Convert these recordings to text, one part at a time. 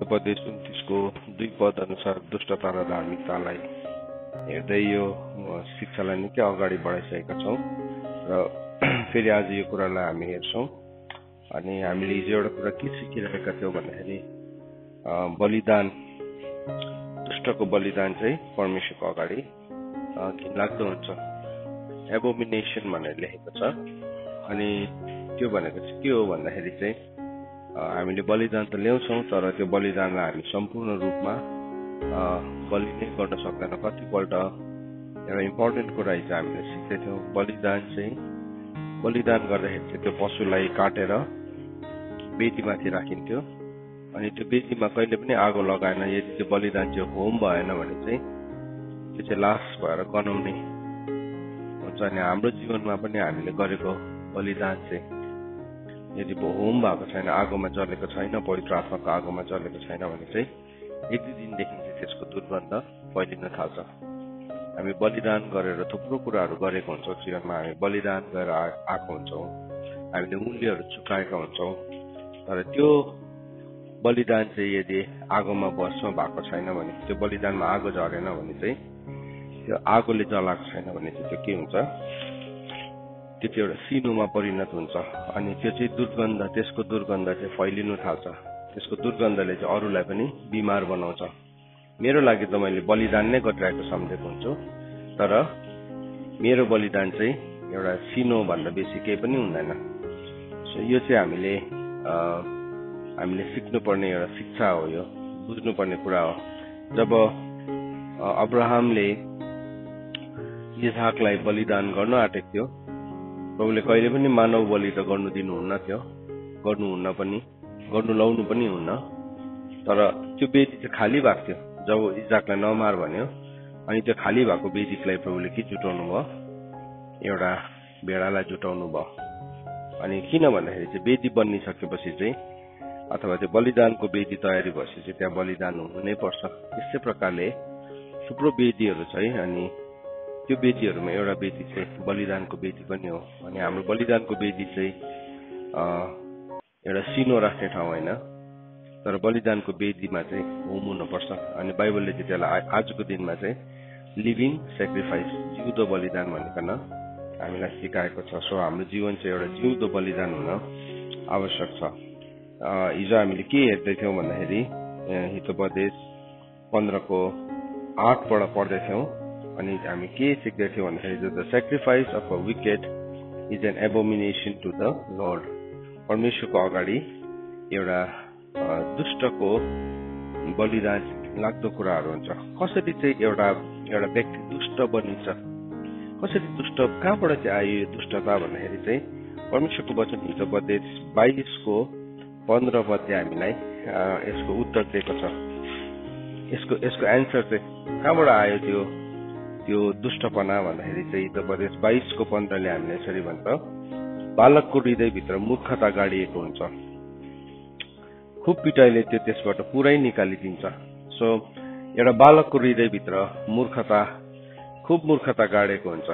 हितोपदेश 29 को 2 पद अनुसार दुष्टता र धार्मिकतालाई हेर्दै यो शिक्षालाई निकै अगाडि बढाइसकेका छौं र फेरि आज यो कुरालाई हामी हेर्छौं। अनि हामीले हिजो एउटा कुरा के सिकिरहेका थियौं भन्दाखेरि बलिदान, दुष्टको बलिदान चाहिँ परमेश्वरको अगाडि घिनलाग्दो हुन्छ, एबोमिनेसन भनेर लेखेको छ। अनि त्यो भनेको चाहिँ के हो भन्दाखेरि चाहिँ हामीले बलिदान त ल्याउँछौं, तर त्यो बलिदानलाई हामी सम्पूर्ण रूपमा बलि नै गर्न सक्दैन। कतिपल्ट एउटा इम्पोर्टेन्ट कुरा हिजो हामीले सिक्दै थियौं, बलिदान गर्दाखेरि चाहिँ त्यो पशुलाई काटेर वेदीमाथि राखिन्थ्यो। अनि त्यो वेदीमा कहिले पनि आगो लगाएन। यदि त्यो बलिदान चाहिँ होम भएन भने चाहिँ त्यो चाहिँ लास भएर गनाउने हुन्छ। अनि हाम्रो जीवनमा पनि हामीले गरेको बलिदान चाहिँ यदि होम भएको छैन, आगोमा जलेको छैन, पवित्र आत्माको आगोमा जलेको छैन भने चाहिँ एक दुई दिनदेखि चाहिँ त्यसको दुर्गन्ध फैलिन थाल्छ। हामी बलिदान गरेर थुप्रो कुराहरू गरेको हुन्छौँ जीवनमा, हामी बलिदान गरेर आएको हुन्छौँ, हामीले मूल्यहरू चुकाएका हुन्छौँ। तर त्यो बलिदान चाहिँ यदि आगोमा भस्म भएको छैन भने, त्यो बलिदानमा आगो झरेन भने चाहिँ, त्यो आगोले जलाएको छैन भने चाहिँ त्यो के हुन्छ, त्यो चाहिँ एउटा सिनोमा परिणत हुन्छ। अनि त्यो चाहिँ दुर्गन्ध, त्यसको दुर्गन्ध चाहिँ फैलिनु थाल्छ। त्यसको दुर्गन्धले चाहिँ अरूलाई पनि बिमार बनाउँछ। मेरो लागि त मैले बलिदान नै गरिरहेको सम्झेको हुन्छु, तर मेरो बलिदान चाहिँ एउटा सिनो भन्दा बेसी केही पनि हुँदैन। सो यो चाहिँ हामीले सिक्नुपर्ने एउटा शिक्षा हो, यो बुझ्नुपर्ने कुरा हो। जब अब्राहमले इसहाकलाई बलिदान गर्न आँटेको थियो, प्रभुले कहिले पनि मानव बलि त गर्नु दिनुहुन्न थियो, गर्नु लाउनु पनि हुन्न। तर त्यो वेदी चाहिँ खाली भएको थियो जब इसाकलाई नमार भन्यो। अनि त्यो खाली भएको वेदीलाई प्रभुले के जुटाउनु भयो, एउटा भेडालाई जुटाउनु भयो। अनि किन भन्दाखेरि चाहिँ वेदी बनिसकेपछि चाहिँ, अथवा त्यो बलिदानको वेदी तयारी भएपछि चाहिँ त्यहाँ बलिदान हुनु नै पर्छ। त्यस्तै प्रकारले थुप्रो वेदीहरू छ। अनि त्यो वेदीहरूमा एउटा वेदी चाहिँ बलिदानको वेदी पनि हो। अनि हाम्रो बलिदानको वेदी चाहिँ एउटा सिनो राख्ने ठाउँ होइन, तर बलिदानको वेदीमा चाहिँ होम हुनुपर्छ। अनि बाइबलले चाहिँ त्यसलाई आजको दिनमा चाहिँ लिभिङ सेक्रिफाइस, जिउँदो बलिदान भनिकन हामीलाई सिकाएको छ। सो हाम्रो जीवन चाहिँ एउटा जिउँदो बलिदान हुन आवश्यक छ। हिजो हामीले के हेर्दै थियौँ भन्दाखेरि हितोपदेश 15 को 8 पढ्दै थियौँ। अनि हामी के सिक्दै थियौँ भन्दाखेरि, the sacrifice of a wicked is an abomination to the Lord. परमेश्वरको अगाडि एउटा दुष्टको बलिदान लाग्दो कुराहरू हुन्छ। कसरी चाहिँ एउटा व्यक्ति दुष्ट बनिन्छ, कसरी दुष्ट, कहाँबाट चाहिँ आयो यो दुष्टता भन्दाखेरि चाहिँ परमेश्वरको वचन हितोपदेश 22 को 15 पदले हामीलाई यसको उत्तर दिएको छ। यसको एन्सर चाहिँ कहाँबाट आयो त्यो दुष्टपना भन्दाखेरि चाहिँ हितोपदेश 22 को 15ले हामीले यसरी भन्छ, बालकको हृदयभित्र मूर्खता गाडिएको हुन्छ, खुब पिटाइले त्यो त्यसबाट पुरै निकालिदिन्छ। सो एउटा बालकको हृदयभित्र खुब मूर्खता गाडेको हुन्छ,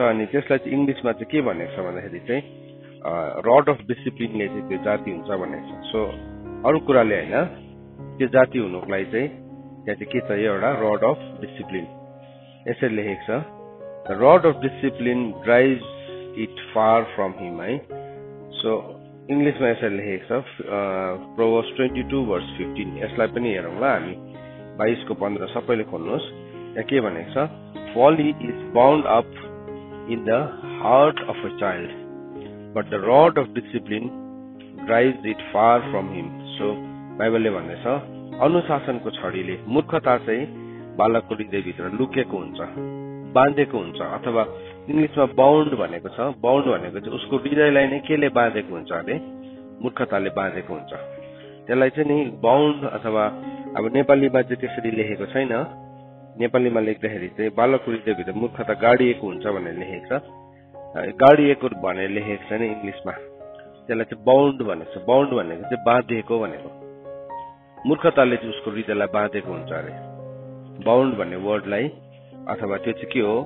अनि त्यसलाई चाहिँ इङ्ग्लिसमा चाहिँ के भनेको छ भन्दाखेरि चाहिँ रड अफ डिसिप्लिनले चाहिँ त्यो जाति हुन्छ भनेको छ। सो अरू कुराले होइन, त्यो जाति हुनुको लागि चाहिँ त्यहाँ चाहिँ के चाहियो, एउटा रड अफ डिसिप्लिन। यसरी लेखेको छ, the rod of discipline drives it far from him, है। सो इङ्ग्लिसमा यसरी लेखेको छ, प्रोभर्ब्स 22:15। यसलाई पनि हेरौँला हामी, 22 को 15 सबैले खोल्नुहोस्। त्यहाँ के भनेको छ, folly is bound up in the heart of a child, but the rod of discipline drives it far from him. So बाइबलले भन्दैछ, अनुशासनको छडीले, मूर्खता चाहिँ बालकको हृदयभित्र लुकेको हुन्छ, बाँधेको हुन्छ। अथवा इङ्ग्लिसमा बाउन्ड भनेको छ। बाउन्ड भनेको चाहिँ उसको हृदयलाई नै केले बाँधेको हुन्छ अरे, मूर्खताले बाँधेको हुन्छ। त्यसलाई चाहिँ नि बाउन्ड, अथवा अब नेपालीमा चाहिँ त्यसरी लेखेको छैन। नेपालीमा लेख्दाखेरि चाहिँ बालकको हृदयभित्र मूर्खता गाडिएको हुन्छ भनेर लेखेको छ, गाडिएको भनेर लेखेको छैन इङ्ग्लिसमा। त्यसलाई चाहिँ बाउन्ड भनेको छ। बाउन्ड भनेको चाहिँ बाँधिएको भनेको, मूर्खताले चाहिँ उसको हृदयलाई बाँधेको हुन्छ अरे। बाउन्ड भन्ने वर्डलाई, अथवा त्यो चाहिँ के हो,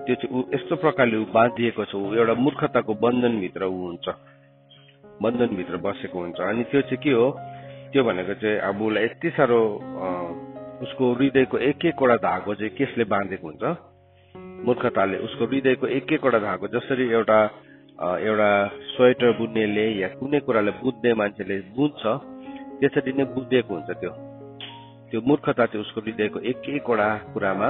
त्यो चाहिँ यस्तो प्रकारले ऊ बाँधिएको छ, एउटा मूर्खताको बन्धनभित्र ऊ हुन्छ। बन्धनभित्र बसेको हुन्छ। अनि त्यो चाहिँ के हो, त्यो भनेको चाहिँ अब उसलाई यति साह्रो उसको हृदयको एक एकवटा धागो चाहिँ केसले बाँधेको हुन्छ, मूर्खताले। उसको हृदयको एक एकवटा धागो जसरी एउटा स्वेटर बुन्नेले या कुनै कुरालाई बुझ्ने मान्छेले बुझ्छ, त्यसरी नै बुझेको हुन्छ। त्यो मूर्खता चाहिँ उसको हृदयको एक एकवटा कुरामा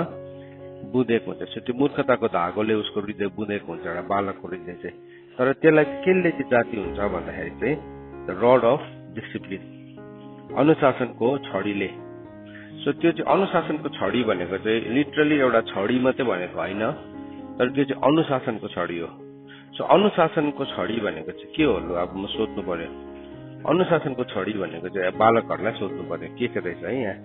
बुझेको हुन्छ। त्यो मूर्खताको धागोले उसको हृदय बुझेको हुन्छ, एउटा बालकको हृदय चाहिँ। तर त्यसलाई केले चाहिँ जाति हुन्छ भन्दाखेरि चाहिँ द रड अफ डिसिप्लिन, अनुशासनको छडीले। सो त्यो चाहिँ अनुशासनको छडी भनेको चाहिँ लिटरली एउटा छडी मात्रै भनेको होइन, तर त्यो चाहिँ अनुशासनको छडी हो। सो अनुशासनको छडी भनेको चाहिँ के हो, अब म सोध्नु पर्यो। अनुशासनको छडी भनेको चाहिँ बालकहरूलाई सोध्नु पर्यो के रहेछ है यहाँ।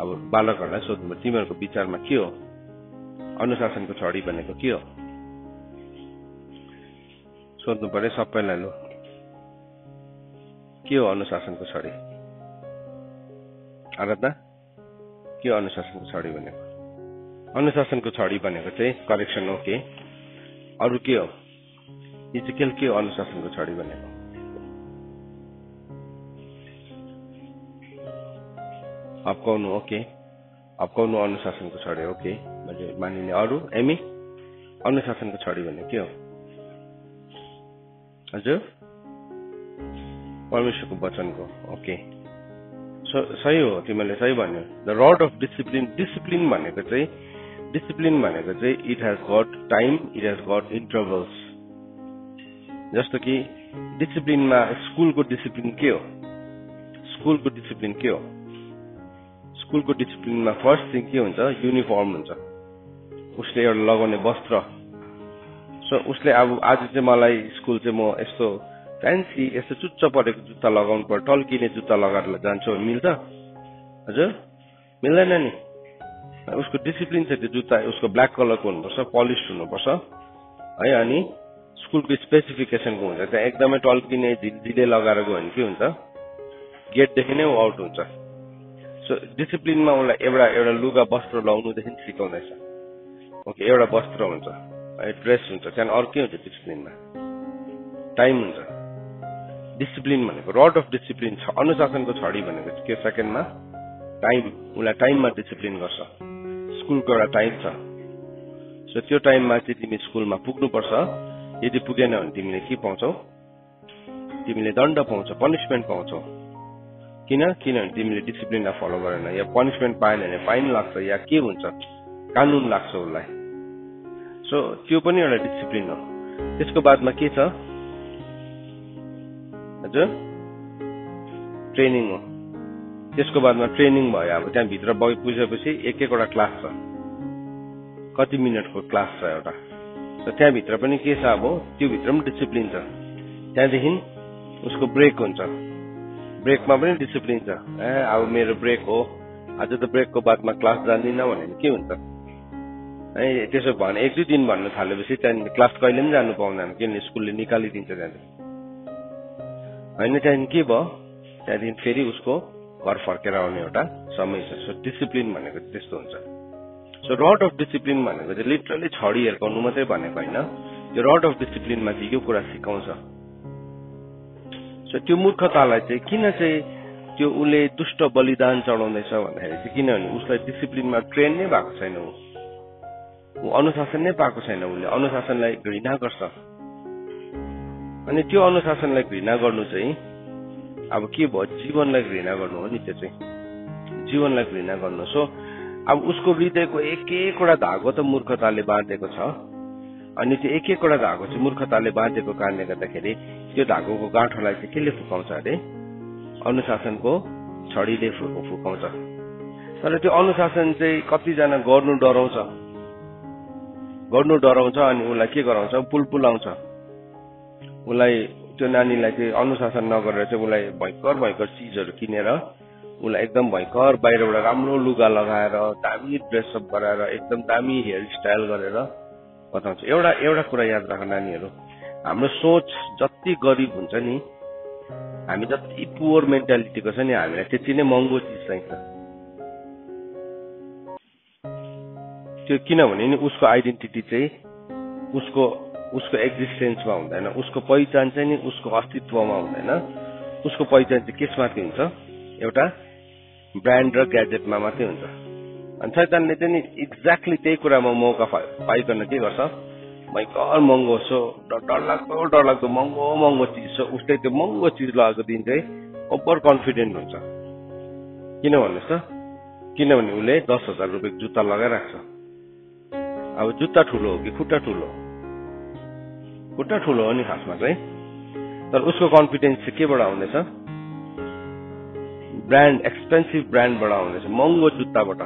अब बालकहरूलाई सोध्नु पर्यो, तिमीहरूको विचारमा के हो अनुशासनको छडी भनेको के हो, सोध्नु पर्यो सबैलाई। लो के हो अनुशासनको छडी? आराधना, के हो अनुशासनको छडी भनेको? अनुशासनको छडी भनेको चाहिँ करेक्सन हो के, अरू के हो? यो चाहिँ के हो अनुशासनको छडी भनेको? अपकाउनु, ओके, अपकाउनु अनुशासनको छडी, ओके मानिने। अरू एमी, अनुशासनको छडी भनेको के हो? हजुर, परमेश्वरको वचनको, ओके सही हो, तिमीले सही भन्यो। The rod of discipline, discipline भनेको चाहिँ it has got time, it has got intervals. जस्तो कि डिसिप्लिनमा स्कुलको डिसिप्लिन के हो? स्कुलको डिसिप्लिन के हो? स्कुलको डिसिप्लिनमा फर्स्ट थिङ के हुन्छ? युनिफर्म हुन्छ, उसले एउटा लगाउने वस्त्र। सो उसले अब आज चाहिँ मलाई स्कुल चाहिँ म यस्तो फ्यान्सी यस्तो चुच्च परेको जुत्ता लगाउनु पर्छ, टल्किने जुत्ता लगाएर जान्छु, मिल्छ? हजुर मिल्दैन नि। उसको डिसिप्लिन छ, त्यो जुत्ता उसको ब्ल्याक कलरको हुनुपर्छ, पलिस हुनुपर्छ है। अनि स्कुलको स्पेसिफिकेसनको हुन्छ, त्यहाँ एकदमै टल्किने झिले लगाएर गयो भने के हुन्छ? गेटदेखि नै आउट हुन्छ। सो डिसिप्लिनमा उसलाई एउटा लुगा वस्त्र लगाउनुदेखि सिकाउँदैछ, ओके एउटा वस्त्र हुन्छ, ड्रेस हुन्छ, त्यहाँदेखि अरू के हुन्छ? डिसिप्लिनमा टाइम हुन्छ। डिसिप्लिन भनेको रड अफ डिसिप्लिन छ, अनुशासनको छडी भनेको चाहिँ के? सेकेन्डमा टाइम, उसलाई टाइममा डिसिप्लिन गर्छ। स्कुलको एउटा टाइम छ, सो त्यो टाइममा चाहिँ तिमी स्कुलमा पुग्नुपर्छ। यदि पुगेन भने तिमीले के पाउँछौ? तिमीले दण्ड पाउँछौ, पनिसमेन्ट पाउँछौ। किनभने तिमीले डिसिप्लिनलाई फलो गरेन, या पनिसमेन्ट पाएन भने फाइन लाग्छ या के हुन्छ, कानुन लाग्छ उसलाई। सो त्यो पनि एउटा डिसिप्लिन हो। त्यसको बादमा के छ? हजुर ट्रेनिङ हो। त्यसको बादमा ट्रेनिङ भयो। अब त्यहाँभित्र पुगेपछि एकवटा क्लास छ, कति मिनटको क्लास छ एउटा, त्यहाँभित्र पनि के छ? अब त्योभित्र पनि डिसिप्लिन छ। त्यहाँदेखि उसको ब्रेक हुन्छ, ब्रेकमा पनि डिसिप्लिन छ। अब मेरो ब्रेक हो, आज त ब्रेकको बादमा क्लास जान्दिनँ भने के हुन्छ? त्यसो भने 1-2 दिन भन्नु थालेपछि त्यहाँदेखि क्लास कहिले पनि जानु पाउँदैन, किनभने स्कुलले निकालिदिन्छ त्यहाँदेखि होइन। त्यहाँदेखि के भयो? त्यहाँदेखि फेरि उसको घर फर्केर आउने एउटा समय छ। सो डिसिप्लिन भनेको त्यस्तो हुन्छ। सो रड अफ डिसिप्लिन भनेको चाहिँ लिटरली छडी हिर्काउनु मात्रै भनेको होइन, यो रड अफ डिसिप्लिनमा चाहिँ यो कुरा सिकाउँछ। सो त्यो मूर्खतालाई चाहिँ किन चाहिँ त्यो उसले दुष्ट बलिदान चढाउँदैछ भन्दाखेरि चाहिँ किनभने उसलाई डिसिप्लिनमा ट्रेन नै भएको छैन, ऊ अनुशासन नै पाएको छैन। उसले अनुशासनलाई घृणा गर्छ। अनि त्यो अनुशासनलाई घृणा गर्नु चाहिँ अब के भयो? जीवनलाई घृणा गर्नु हो नि, त्यो चाहिँ जीवनलाई घृणा गर्नु। सो अब उसको हृदयको एक एकवटा धागो त मूर्खताले बाँधेको छ, अनि त्यो एक एकवटा धागो चाहिँ मूर्खताले बाँधेको कारणले गर्दाखेरि त्यो धागोको गाँठोलाई चाहिँ केले फुकाउँछ अरे? अनुशासनको छडीले फुकाउँछ। तर त्यो अनुशासन चाहिँ कतिजना गर्नु डराउँछ, अनि उसलाई के गराउँछ? पुलपुलाउँछ। उसलाई त्यो नानीलाई चाहिँ अनुशासन नगरेर चाहिँ उसलाई भयंकर चिजहरू किनेर उसलाई एकदम भयंकर बाहिरबाट राम्रो लुगा लगाएर दामी ड्रेसअप गराएर एकदम दामी हेयर स्टाइल गरेर बताउँछ। एउटा कुरा याद राख नानीहरू, हाम्रो सोच जति गरिब हुन्छ नि, हामी जति पुवर मेन्टालिटीको छ नि, हामीलाई त्यति नै महँगो चिज चाहिन्छ। त्यो किनभने नि उसको आइडेन्टिटी चाहिँ उसको उसको एक्जिस्टेन्समा हुँदैन, उसको पहिचान चाहिँ नि उसको अस्तित्वमा हुँदैन, उसको पहिचान चाहिँ केसमाथि हुन्छ, एउटा ब्रान्ड र ग्याजेटमा मात्रै हुन्छ। अनि शैतानले चाहिँ नि एक्ज्याक्टली त्यही कुरामा मौका पाइकन के गर्छ, भयङ्कर महँगो सो डरलाग्दो महँगो चिज छ, उसले त्यो महँगो चिज लगाएको दिन चाहिँ ओभर कन्फिडेन्ट हुन्छ। किन भन्नुहोस् त, किनभने उसले 10,000 रुपियाँको जुत्ता लगाइराख्छ। अब जुत्ता ठुलो हो कि खुट्टा ठुलो? खुट्टा ठुलो हो नि खासमा चाहिँ, तर उसको कन्फिडेन्स चाहिँ केबाट आउँदैछ? ब्रान्ड, एक्सपेन्सिभ ब्रान्डबाट आउँदैछ, महँगो जुत्ताबाट।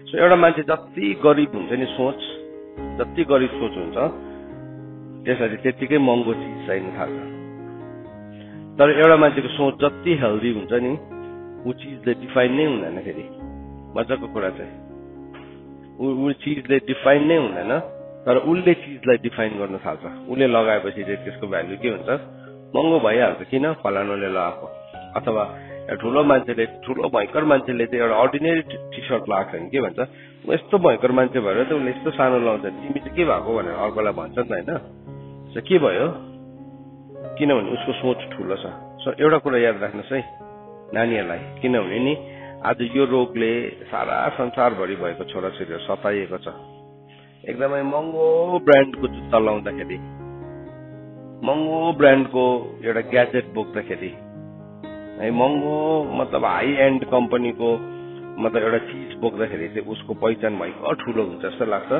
सो एउटा मान्छे जति गरिब हुन्छ नि सोच, जति गरिब सोच हुन्छ त्यसरी त्यतिकै महँगो चिज चाहिन थाल्छ। तर एउटा मान्छेको सोच जति हेल्दी हुन्छ नि ऊ चिजले डिफाइन नै हुँदैन। फेरि मजाको कुरा चाहिँ ऊ चिजले डिफाइन नै हुँदैन, तर उसले चिजलाई डिफाइन गर्न थाल्छ। उसले लगाएपछि चाहिँ त्यसको भ्यालु के हुन्छ, महँगो भइहाल्छ। किन? फलानुले लगाएको। अथवा ठुलो मान्छेले, ठुलो भयङ्कर मान्छेले चाहिँ एउटा अर्डिनेरी टी सर्ट लगाएको छ भने के भन्छ, ऊ यस्तो भयङ्कर मान्छे भएर त उसले यस्तो सानो लगाउँछ, तिमी चाहिँ के भएको भनेर अर्कोलाई भन्छ नि त होइन। के भयो? किनभने उसको सोच ठुलो छ। सो एउटा कुरा याद राख्नुहोस् है नानीहरूलाई, किनभने नि आज यो रोगले सारा संसारभरि भएको छोराछोरीहरू सताइएको छ। एकदमै महँगो ब्रान्डको जुत्ता लाउँदाखेरि, महँगो ब्रान्डको एउटा ग्याजेट बोक्दाखेरि, है महँगो मतलब हाई एन्ड कम्पनीको मतलब एउटा चिज बोक्दाखेरि चाहिँ उसको पहिचान भयङ्कर ठुलो हुन्छ जस्तो लाग्छ।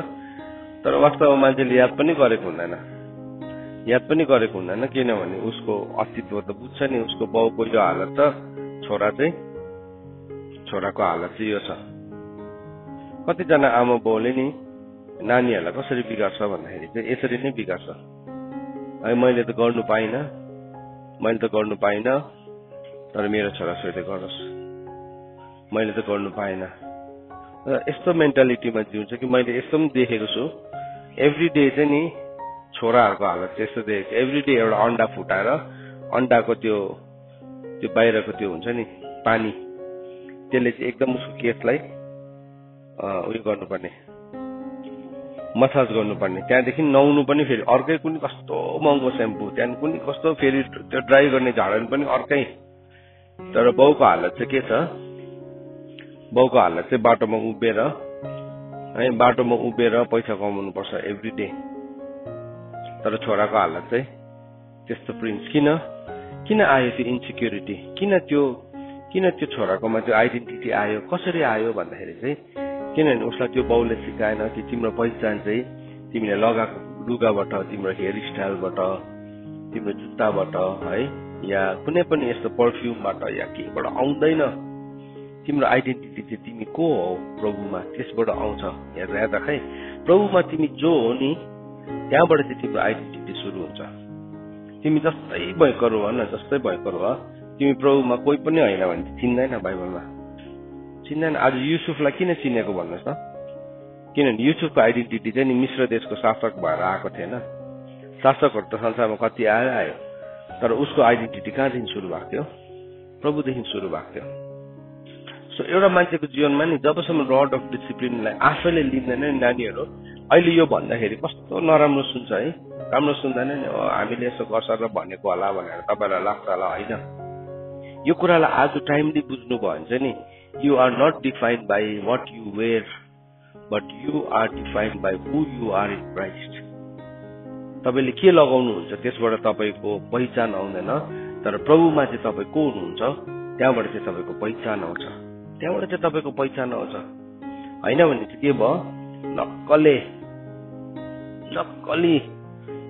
तर वास्तवमा मान्छेले याद पनि गरेको हुँदैन, किनभने उसको अस्तित्व त बुझ्छ नि, उसको बाउको यो हालत छ, छोराको हालत चाहिँ यो छ। कतिजना आमा बाउले नि नानीहरूलाई कसरी बिगार्छ भन्दाखेरि चाहिँ यसरी नै बिगार्छ। है मैले त गर्नु पाइनँ, तर मेरो छोराछोरीले गरोस्, मैले त गर्नु पाएन। यस्तो मेन्टालिटीमा जिउँछ कि मैले यस्तो पनि देखेको छु, एभ्री डे चाहिँ नि छोराहरूको हालत चाहिँ यस्तो देखेको। एभ्री डे एउटा अन्डा फुटाएर अन्डाको त्यो बाहिरको त्यो हुन्छ नि पानी, त्यसले चाहिँ एकदम उसको केसलाई उयो गर्नुपर्ने, मसाज गर्नुपर्ने, त्यहाँदेखि नुहाउनु पनि फेरि अर्कै कुनै कस्तो महँगो सेम्पू, त्यहाँदेखि कुनै कस्तो फेरि त्यो ड्राई गर्ने झाडन पनि अर्कै। तर बाउको हालत चाहिँ के छ, बाउको हालत चाहिँ बाटोमा उभिएर पैसा कमाउनु पर्छ एभ्री डे। तर छोराको हालत चाहिँ त्यस्तो प्रिन्स। किन आयो त्यो इन्सिक्युरिटी? किन त्यो छोराकोमा त्यो आइडेन्टिटी आयो? कसरी आयो भन्दाखेरि चाहिँ किनभने उसलाई त्यो बाउले सिकाएन कि तिम्रो पहिचान चाहिँ तिमीले लगाएको लुगाबाट, तिम्रो हेयर स्टाइलबाट, तिम्रो जुत्ताबाट, है या कुनै पनि यस्तो पर्फ्युमबाट या केबाट आउँदैन। तिम्रो आइडेन्टिटी चाहिँ तिमी को हो प्रभुमा, त्यसबाट आउँछ। हेर्दा खै प्रभुमा तिमी जो हो नि त्यहाँबाट चाहिँ तिम्रो आइडेन्टिटी सुरु हुन्छ। तिमी जस्तै भयङ्कर हो न, जस्तै भयङ्कर हो, तिमी प्रभुमा कोही पनि होइन भने चिन्दैन, बाइबलमा चिन्दैन। आज युसुफलाई किन चिनेको भन्नुहोस् त? किनभने युसुफको आइडेन्टिटी चाहिँ नि मिश्र देशको शासक भएर आएको थिएन। शासकहरू त संसारमा कति आयो, तर उसको आइडेन्टिटी कहाँदेखि सुरु भएको थियो? प्रभुदेखि सुरु भएको थियो। सो एउटा मान्छेको जीवनमा नि जबसम्म रड अफ डिसिप्लिनलाई आफैले लिँदैन नि नानीहरू, अहिले यो भन्दाखेरि कस्तो नराम्रो सुन्छ है, राम्रो सुन्दैन नि, हामीले यसो गर्छ र भनेको होला भनेर तपाईँलाई लाग्छ होला, होइन। यो कुरालाई आज टाइमली बुझ्नु भयो भने चाहिँ नि you are not defined by what you were, but you are defined by who you are in Christ. तपाईँले के लगाउनुहुन्छ त्यसबाट तपाईँको पहिचान आउँदैन, तर प्रभुमा चाहिँ तपाईँ को हुनुहुन्छ त्यहाँबाट चाहिँ तपाईँको पहिचान आउँछ, होइन भने चाहिँ के भयो, नक्कली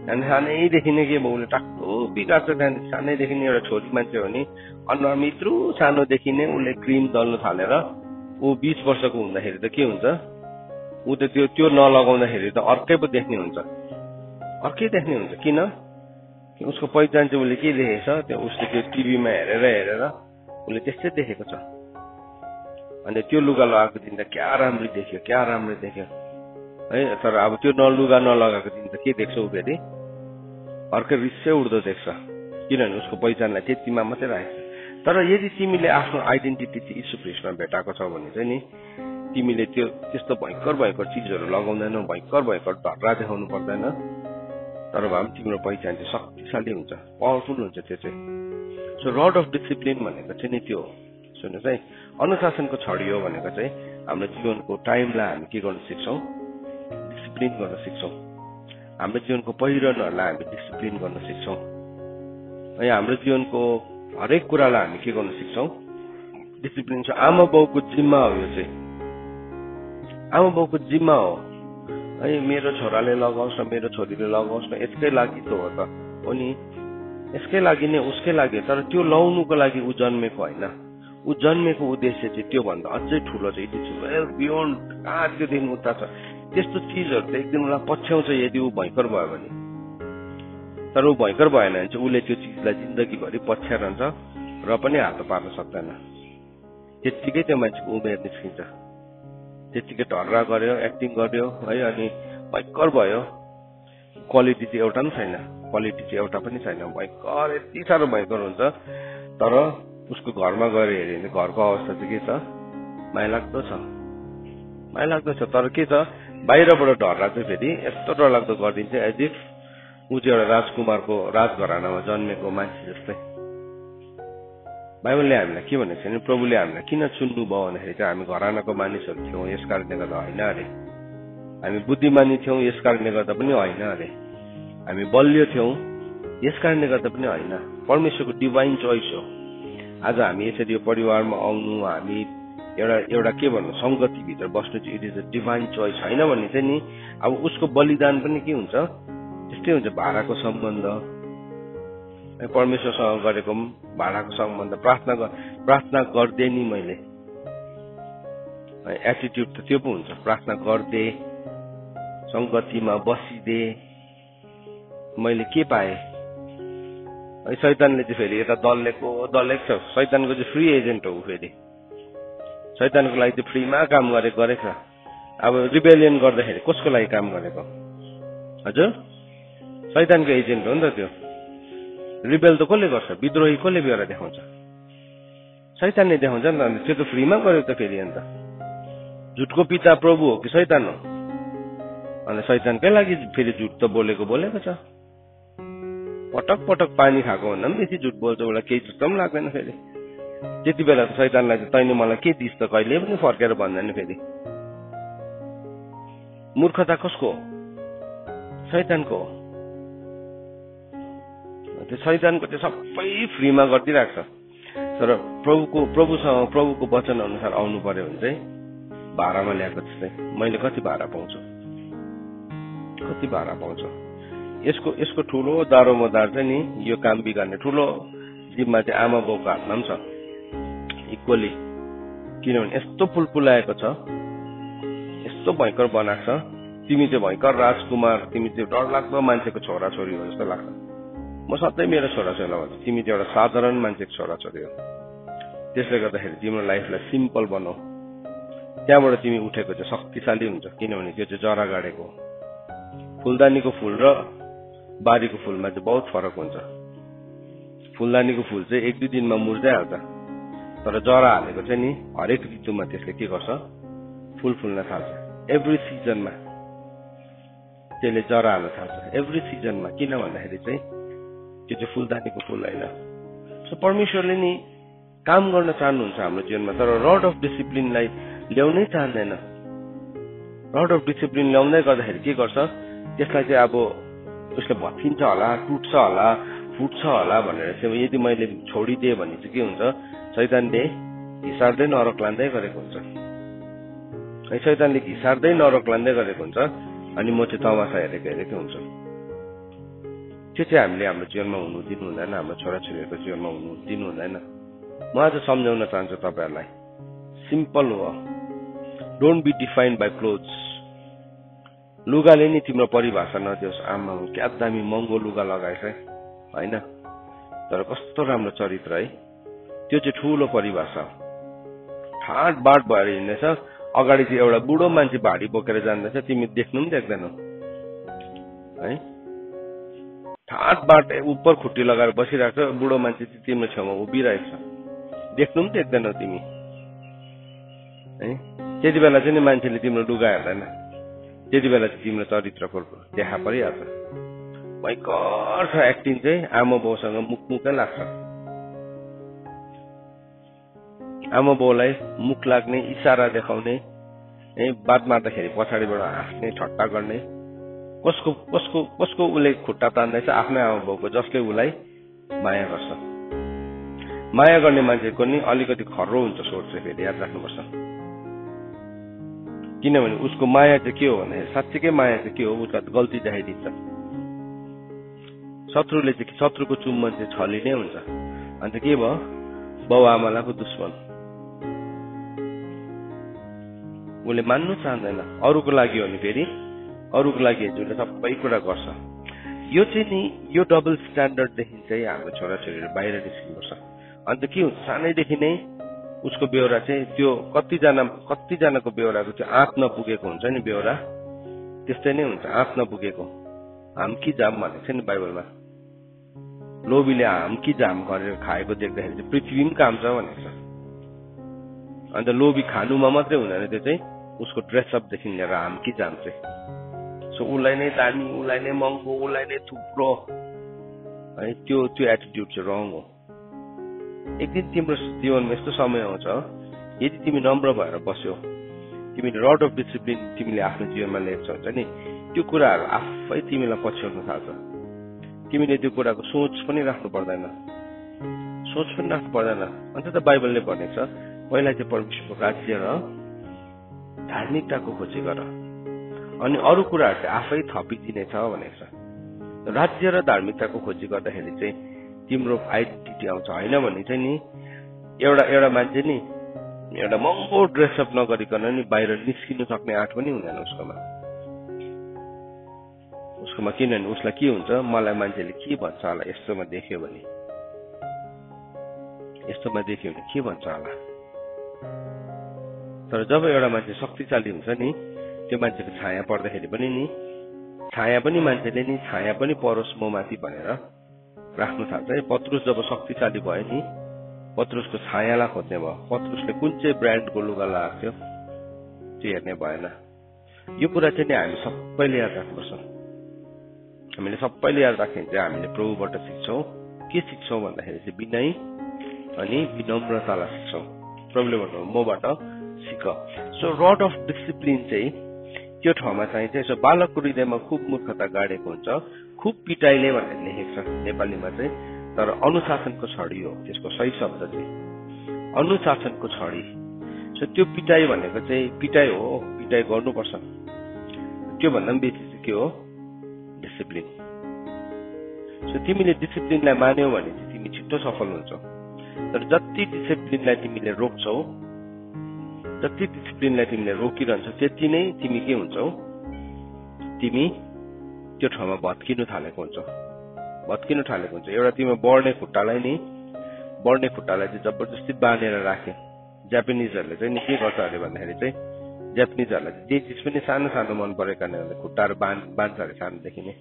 अनि सानैदेखि नै के भयो, उसले टाक्टो बिगार्छ। त्यहाँदेखि सानैदेखि नै एउटा छोरी मान्छे हो नि अनुहारमा यत्रो सानोदेखि नै उसले क्रिम दल्नु थालेर ऊ 20 वर्षको हुँदाखेरि त के हुन्छ, ऊ त त्यो नलगाउँदाखेरि त अर्कै पो देख्ने हुन्छ। किन? उसको पहिचान चाहिँ उसले के देखेछ, त्यो उसले त्यो टिभीमा हेरेर उसले त्यस्तै देखेको छ। अनि त्यो लुगा लगाएको दिन त क्या राम्रो देख्यो है, तर अब त्यो लुगा नलगाएको दिन त के देख्छ ऊ फेरि अर्कै रिसै उठ्दो देख्छ, किनभने उसको पहिचानलाई त्यतिमा मात्रै राखेको छ। तर यदि तिमीले आफ्नो आइडेन्टिटी चाहिँ यीशु ख्रीष्टमा भेटाएको छ भने चाहिँ नि तिमीले त्यस्तो भयङ्कर चिजहरू लगाउँदैनौ, भयङ्कर ढर्रा देखाउनु पर्दैन, तर भए पनि तिम्रो पहिचान चाहिँ शक्तिशाली हुन्छ, पावरफुल हुन्छ त्यो चाहिँ। सो रड अफ डिसिप्लिन भनेको चाहिँ नि त्यो हो। सुन्नुहोस् है, अनुशासनको छडी हो भनेको चाहिँ हाम्रो जीवनको टाइमलाई हामी के गर्न सिक्छौँ, डिसिप्लिन गर्न सिक्छौँ। हाम्रो जीवनको पहिरनहरूलाई हामी डिसिप्लिन गर्न सिक्छौँ है। हाम्रो जीवनको हरेक कुरालाई हामी के गर्न सिक्छौँ, डिसिप्लिन छ। आमा बाउको जिम्मा हो यो चाहिँ, आमा बाउको जिम्मा हो है। मेरो छोराले लगाओस् न, मेरो छोरीले लगाओस् न, यसकै लागि त हो त हो नि, यसकै लागि नै, उसकै लागि। तर त्यो लाउनुको लागि ऊ जन्मेको होइन। ऊ जन्मेको उद्देश्य चाहिँ त्योभन्दा अझै ठुलो छ। इट इज वेल बियोन्ड, कहाँ त्योदेखि उता छ। त्यस्तो चिजहरू त एक दिन उसलाई पछ्याउँछ यदि ऊ भयङ्कर भयो भने। तर ऊ भयङ्कर भएन भने चाहिँ उसले त्यो चिजलाई जिन्दगीभरि पछ्याइरहन्छ र पनि हात पार्न सक्दैन। त्यत्तिकै त्यो मान्छेको उमेर निस्किन्छ, त्यत्तिकै ढर्रा गर्यो, एक्टिङ गर्यो है, अनि भयङ्कर भयो। क्वालिटी चाहिँ एउटा पनि छैन, क्वालिटी चाहिँ एउटा पनि छैन। भयङ्कर, यति साह्रो भयङ्कर हुन्छ। तर उसको घरमा गएर हेऱ्यो भने घरको अवस्था चाहिँ के छ, मायालाग्दो छ, मायालाग्दो छ। तर के छ, बाहिरबाट ढर्रा चाहिँ फेरि यस्तो डरलाग्दो गरिदिन्छ एज इफ ऊ चाहिँ एउटा राजकुमारको राजघरानामा जन्मेको मान्छे जस्तै। बाइबलले हामीलाई के भनेको छ भने, प्रभुले हामीलाई किन चुन्नु भयो भन्दाखेरि चाहिँ हामी घरानाको मानिसहरू थियौँ यस कारणले गर्दा होइन अरे, हामी बुद्धिमानी थियौँ यस कारणले गर्दा पनि होइन अरे, हामी बलियो थियौँ यस कारणले गर्दा पनि होइन। परमेश्वरको डिभाइन चोइस हो। आज हामी यसरी यो परिवारमा आउनु, हामी एउटा के भन्नु, संगतिभित्र बस्नु चाहिँ it is a divine choice होइन भने चाहिँ नि, अब उसको बलिदान पनि के हुन्छ, त्यस्तै हुन्छ। भाडाको सम्बन्ध, परमेश्वरसँग गरेको भाडाको सम्बन्ध, प्रार्थना गर्दे नि मैले, एटिट्युड त त्यो पो हुन्छ। प्रार्थना गर्दे, संगतिमा बसिदे, मैले के पाएँ। शैतानले चाहिँ फेरि यता दल्लेको छ। शैतानको चाहिँ फ्री एजेन्ट हो फेरि। शैतानको लागि चाहिँ फ्रीमा काम गरेको छ। अब रिबेलियन गर्दाखेरि कसको लागि काम गरेको, हजुर? शैतानको एजेन्ट हो नि त त्यो। रिबेल त कसले गर्छ, विद्रोही कसले गएर देखाउँछ, शैतानले देखाउँछ नि त। त्यो त फ्रीमा गर्यो त फेरि। अन्त झुटको पिता प्रभु हो कि शैतान हो? अनि शैतानकै लागि फेरि झुट त बोलेको छ। पटक पटक पानी खाएको भन्दा पनि बेसी झुट बोल्छ, उसलाई केही जस्तो पनि लाग्दैन फेरि। त्यति बेला त शैतानलाई चाहिँ तैँले मलाई के दिस् त, कहिले पनि फर्केर भन्दैन फेरि। मूर्खता कसको हो? शैतानको हो। त्यो शैतानको चाहिँ सबै फ्रीमा गरिदिइरहेको छ। तर प्रभुको वचन अनुसार आउनु पर्यो भने चाहिँ भाडामा ल्याएको जस्तै, मैले कति भाडा पाउँछु, कति भाडा पाउँछु। यसको ठुलो दारोमदार चाहिँ नि यो काम बिगार्ने ठुलो जिम्मा चाहिँ आमा बाउको हातमा पनि छ इक्वली। किनभने यस्तो पुलपुलाएको छ, यस्तो भयङ्कर बनाएको छ। तिमी चाहिँ भयङ्कर राजकुमार, तिमी चाहिँ डरलाग्दो मान्छेको छोराछोरी हो जस्तो लाग्छ। म सधैँ मेरो छोराछोरीलाई भन्छु, तिमी चाहिँ एउटा साधारण मान्छेको छोराछोरी हो। त्यसले गर्दाखेरि तिम्रो लाइफलाई सिम्पल बनाऊ। त्यहाँबाट तिमी उठेको चाहिँ शक्तिशाली हुन्छ। किनभने त्यो चाहिँ जरा गाडेको हो। फुलदानीको फुल र बारीको फुलमा चाहिँ बहुत फरक हुन्छ। फुलदानीको फुल चाहिँ 1-2 दिनमा मुर्झाइहाल्छ, तर जरा हालेको चाहिँ नि हरेक ऋतुमा त्यसले के गर्छ, फुल फुल्न थाल्छ। एभ्री सिजनमा त्यसले जरा हाल्न थाल्छ, एभ्री सिजनमा। किन भन्दाखेरि चाहिँ त्यो चाहिँ फुलदानीको फुल होइन। सो परमेश्वरले नि काम गर्न चाहनुहुन्छ हाम्रो जीवनमा, तर रड अफ डिसिप्लिनलाई ल्याउनै चाहँदैन। रड अफ डिसिप्लिन ल्याउँदै गर्दाखेरि के गर्छ, त्यसलाई चाहिँ अब उसले भत्किन्छ होला, टुट्छ होला, फुट्छ होला भनेर चाहिँ यदि मैले छोडिदिएँ भने चाहिँ के हुन्छ, शैतानले घिसार्दै नरक लाँदै गरेको हुन्छ। शैतानले घिसार्दै नरक लाँदै गरेको हुन्छ, अनि म चाहिँ तमासा हेरेको हुन्छु। त्यो चाहिँ हामीले हाम्रो जीवनमा हुनु दिनु हुँदैन, हाम्रो छोराछोरीहरूको जीवनमा हुनु दिनु हुँदैन। म आज सम्झाउन चाहन्छु तपाईँहरूलाई, सिम्पल हो, don't be defined by clothes. लुगाले नि तिम्रो परिभाषा नदियोस्। आमा क्या दामी महँगो लुगा लगाएछ है, होइन? तर कस्तो राम्रो चरित्र है, त्यो चाहिँ ठुलो परिभाषा। ठाट बाट भएर हिँड्दैछ, अगाडि चाहिँ एउटा बुढो मान्छे भारी बोकेर जाँदैछ, तिमी देख्नु पनि देख्दैनौ है। ठाट बाट उपर खुट्टी लगाएर बसिरहेको छ, बुढो मान्छे चाहिँ तिम्रो छेउमा उभिरहेको छ, देख्नु पनि देख्दैनौ तिमी है। त्यति बेला चाहिँ नि मान्छेले तिम्रो लुगा हेर्दैन, त्यति बेला चाहिँ तिम्रो चरित्रको देखा परिहाल्छ। भयङ्कर छ एक्टिङ चाहिँ। आमा बाउसँग मुखै लाग्छ। आमा बाउलाई मुख लाग्ने, इसारा देखाउने, बात मार्दाखेरि पछाडिबाट हाँस्ने, ठट्टा गर्ने। कसको उसले खुट्टा तान्दैछ? आफ्नै आमा बाउको, जसले उसलाई माया गर्छ। माया गर्ने मान्छेको नि अलिकति खर्रो हुन्छ सोच चाहिँ, फेरि याद राख्नुपर्छ। किनभने उसको माया चाहिँ के हो भने साँच्चीकै माया चाहिँ के हो, उसका गल्ती देखाइदिन्छ। शत्रुको चुम्बन चाहिँ छलिने हुन्छ। अन्त के भयो? बाउ आमालाई पो दुश्मन। उसले मान्नु चाहँदैन। अरूको लागि हो नि, फेरि अरूको लागि उसले सबै कुरा गर्छ। यो चाहिँ नि यो डबल स्ट्यान्डर्डदेखि चाहिँ हाम्रो छोराछोरीहरू बाहिर निस्किनुपर्छ। अन्त के हुन्छ, सानैदेखि नै उसको बेहोरा चाहिँ त्यो कतिजनाको बेहोराको चाहिँ आँट नपुगेको हुन्छ नि बेहोरा, त्यस्तै नै हुन्छ। आँट नपुगेको हाम कि जाम भनेको छ नि बाइबलमा। लोभीले हाम कि जाम गरेर खाएको देख्दाखेरि चाहिँ पृथ्वी पनि काम्छ भनेको छ। अन्त लोभी खानुमा मात्रै हुँदैन, त्यो चाहिँ उसको ड्रेसअपदेखि लिएर हाम कि जाम चाहिँ। सो उसलाई नै दामी, उसलाई नै महँगो, उसलाई नै थुप्रो है, त्यो एटिट्युड चाहिँ रङ हो। एक दिन तिम्रो जीवनमा यस्तो समय आउँछ, यदि तिमी नम्र भएर बस्यो, तिमीले रड अफ डिसिप्लिन तिमीले आफ्नो जीवनमा ल्याएको हुन्छ नि, त्यो कुराहरू आफै तिमीलाई पछ्याउन थाल्छ। तिमीले त्यो कुराको सोच पनि राख्नु पर्दैन। अन्त त बाइबलले भनेको छ, पहिला चाहिँ परमेश्वरको राज्य र धार्मिकताको खोजी गर, अनि अरू कुराहरू चाहिँ आफै थपिदिनेछ भनेको छ। राज्य र धार्मिकताको खोजी गर्दाखेरि चाहिँ तिम्रो आइडेन्टिटी आउँछ। होइन भने चाहिँ नि एउटा मान्छे नि एउटा महँगो ड्रेसअप नगरिकन नि बाहिर निस्किनु सक्ने आँट पनि हुँदैन उसकोमा। किनभने उसलाई के हुन्छ, मलाई मान्छेले के भन्छ होला यस्तोमा देख्यो भने के भन्छ होला। तर जब एउटा मान्छे शक्तिशाली हुन्छ नि, त्यो मान्छेको छाया पर्दाखेरि पनि नि मान्छेले नि छाया पनि परोस् म माथि भनेर राख्नु थाल्छ है। पत्रुस जब शक्तिशाली भयो नि, पत्रुसको छायालाई खोज्ने भयो। पत्रुसले कुन चाहिँ ब्रान्डको लुगा लगाएको थियो त्यो हेर्ने भएन। यो कुरा चाहिँ नि हामी सबैले याद राख्नुपर्छ। हामीले सबैले याद राख्यो भने चाहिँ हामीले प्रभुबाट सिक्छौँ। के सिक्छौँ भन्दाखेरि चाहिँ विनय अनि विनम्रतालाई सिक्छौँ। प्रभुले भन्नु मबाट सिक। सो रड अफ डिसिप्लिन चाहिँ त्यो ठाउँमा चाहिन्छ। यसो बालकको हृदयमा खुब मूर्खता गाडेको हुन्छ, खुब पिटाइले भनेर लेखेको छ नेपालीमा चाहिँ, तर अनुशासनको छडी हो त्यसको सही शब्द चाहिँ, अनुशासनको छडी। सो त्यो पिटाइ भनेको चाहिँ पिटाइ हो, पिटाइ गर्नुपर्छ। त्योभन्दा पनि बेसी चाहिँ के हो, डिसिप्लिन। सो तिमीले डिसिप्लिनलाई मान्यौ भने चाहिँ तिमी छिट्टो सफल हुन्छौ। तर जति डिसिप्लिनलाई तिमीले रोक्छौ, जति डिसिप्लिनलाई तिमीले रोकिरहन्छौ, त्यति नै तिमी के हुन्छौ, तिमी त्यो ठाउँमा भत्किनु थालेको हुन्छ। एउटा तिम्रो बढ्ने खुट्टालाई चाहिँ जबरजस्ती बाँधेर राख्यो। जापानिजहरूले चाहिँ नि के गर्छ अरे भन्दाखेरि चाहिँ जापानिजहरूलाई जे चिज पनि सानो सानो मन परेको कारणले खुट्टाहरू बाँध्छ अरे सानोदेखि नै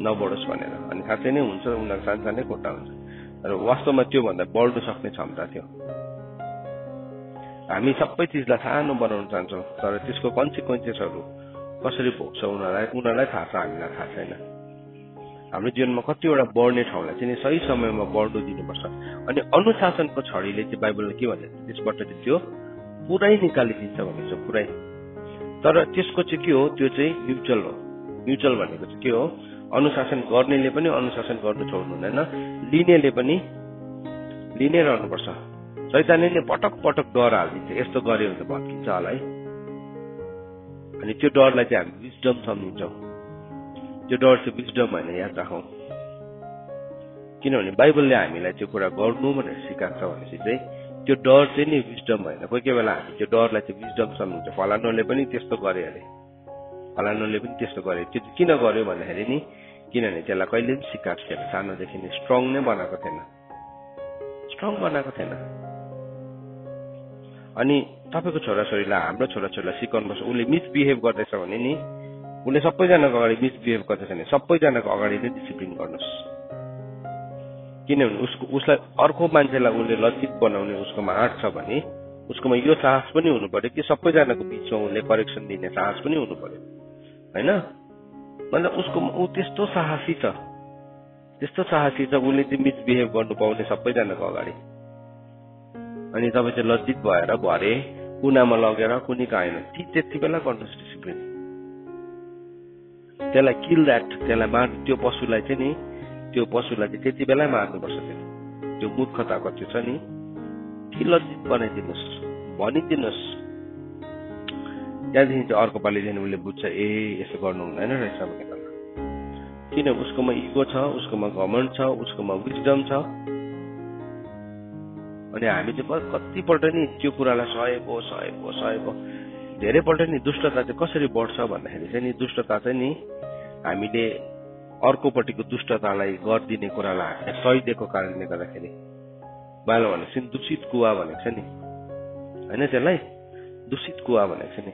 नबढोस् भनेर। अनि साँच्चै नै हुन्छ, उनीहरूको सानो सानै खुट्टा हुन्छ, र वास्तवमा त्योभन्दा बढ्नु सक्ने क्षमता थियो। हामी सबै चिजलाई सानो बनाउन चाहन्छौँ, तर त्यसको कन्सिक्वेन्सेसहरू कसरी भोग्छ उनीहरूलाई थाहा छ, हामीलाई थाहा छैन। हाम्रो जीवनमा कतिवटा बढ्ने ठाउँलाई चाहिँ सही समयमा बढ्नु दिनुपर्छ। अनि अनुशासनको छडीले चाहिँ बाइबलले के भन्छ, त्यसबाट चाहिँ त्यो पुरै निकालिदिन्छ भनेको छ, पुरै। तर त्यसको चाहिँ के हो, त्यो चाहिँ म्युचुअल हो। म्युचुअल भनेको चाहिँ के हो, अनुशासन गर्नेले पनि अनुशासन गर्नु छोड्नु हुँदैन, लिनेले पनि लिनै रहनुपर्छ। शैतानले पटक पटक डर हालिदिन्छ, यस्तो गर्यो भने भत्किन्छ होला है। अनि त्यो डरलाई चाहिँ हामी विजडम सम्झिन्छौँ। त्यो डर चाहिँ विजडम होइन, याद राखौँ। किनभने बाइबलले हामीलाई त्यो कुरा गर्नु भनेर सिकाएको छ भनेपछि चाहिँ त्यो डर चाहिँ नि विजडम होइन। कोही कोही बेला हामी त्यो डरलाई चाहिँ विजडम सम्झिन्छ। फलानुले पनि त्यस्तो गरे अरे, फलानुले पनि त्यस्तो गरे। त्यो किन गर्यो भन्दाखेरि नि, किनभने त्यसलाई कहिले पनि सिकाएको थिएन, सानोदेखि नै स्ट्रङ नै बनाएको थिएन। अनि तपाईँको छोराछोरीलाई, हाम्रो छोराछोरीलाई सिकाउनुपर्छ। उसले मिसबिहेभ गर्दैछ भने नि, उसले सबैजनाको अगाडि मिसबिहेभ गर्दैछ भने सबैजनाको अगाडि नै डिसिप्लिन गर्नुहोस्। किनभने उसलाई अर्को मान्छेलाई उसले लज्जित बनाउने उसकोमा आँट छ भने उसकोमा यो साहस पनि हुनु पर्यो कि सबैजनाको बिचमा उसले करेक्सन दिने साहस पनि हुनु पर्यो, होइन? मतलब ऊ त्यस्तो साहसी छ त्यस्तो साहसी छ, उसले चाहिँ मिसबिहेभ गर्नु पाउने सबैजनाको अगाडि। अनि तपाईँ चाहिँ लज्जित भएर भरे कुनामा लगेर कुनीको आएन, त्यति बेला गर्नुहोस् डिसिप्लिन। त्यसलाई किल द्याट, त्यसलाई मार, त्यो पशुलाई चाहिँ नि, त्यो पशुलाई चाहिँ त्यति बेला मार्नुपर्छ। त्यो मूर्खता कति छ नि, कि लज्जित बनाइदिनुहोस्, भनिदिनुहोस्। त्यहाँदेखि चाहिँ अर्को पालिदेखि उसले बुझ्छ, ए यसो गर्नु हुँदैन रहेछ भन्ने कुरा। किन उसकोमा इगो छ, उसकोमा घमण्ड छ, उसकोमा विजडम छ। अनि हामी चाहिँ कतिपल्ट नि त्यो कुरालाई सहेको धेरैपल्ट नि दुष्टता चाहिँ कसरी बढ्छ भन्दाखेरि चाहिँ नि, दुष्टता चाहिँ नि हामीले अर्कोपट्टिको दुष्टतालाई गरिदिने कुरालाई हामीले सहिदिएको कारणले गर्दाखेरि। बालो भनेको चाहिँ दूषित कुवा भनेको छ नि, होइन? त्यसलाई दूषित कुवा भनेको छ नि।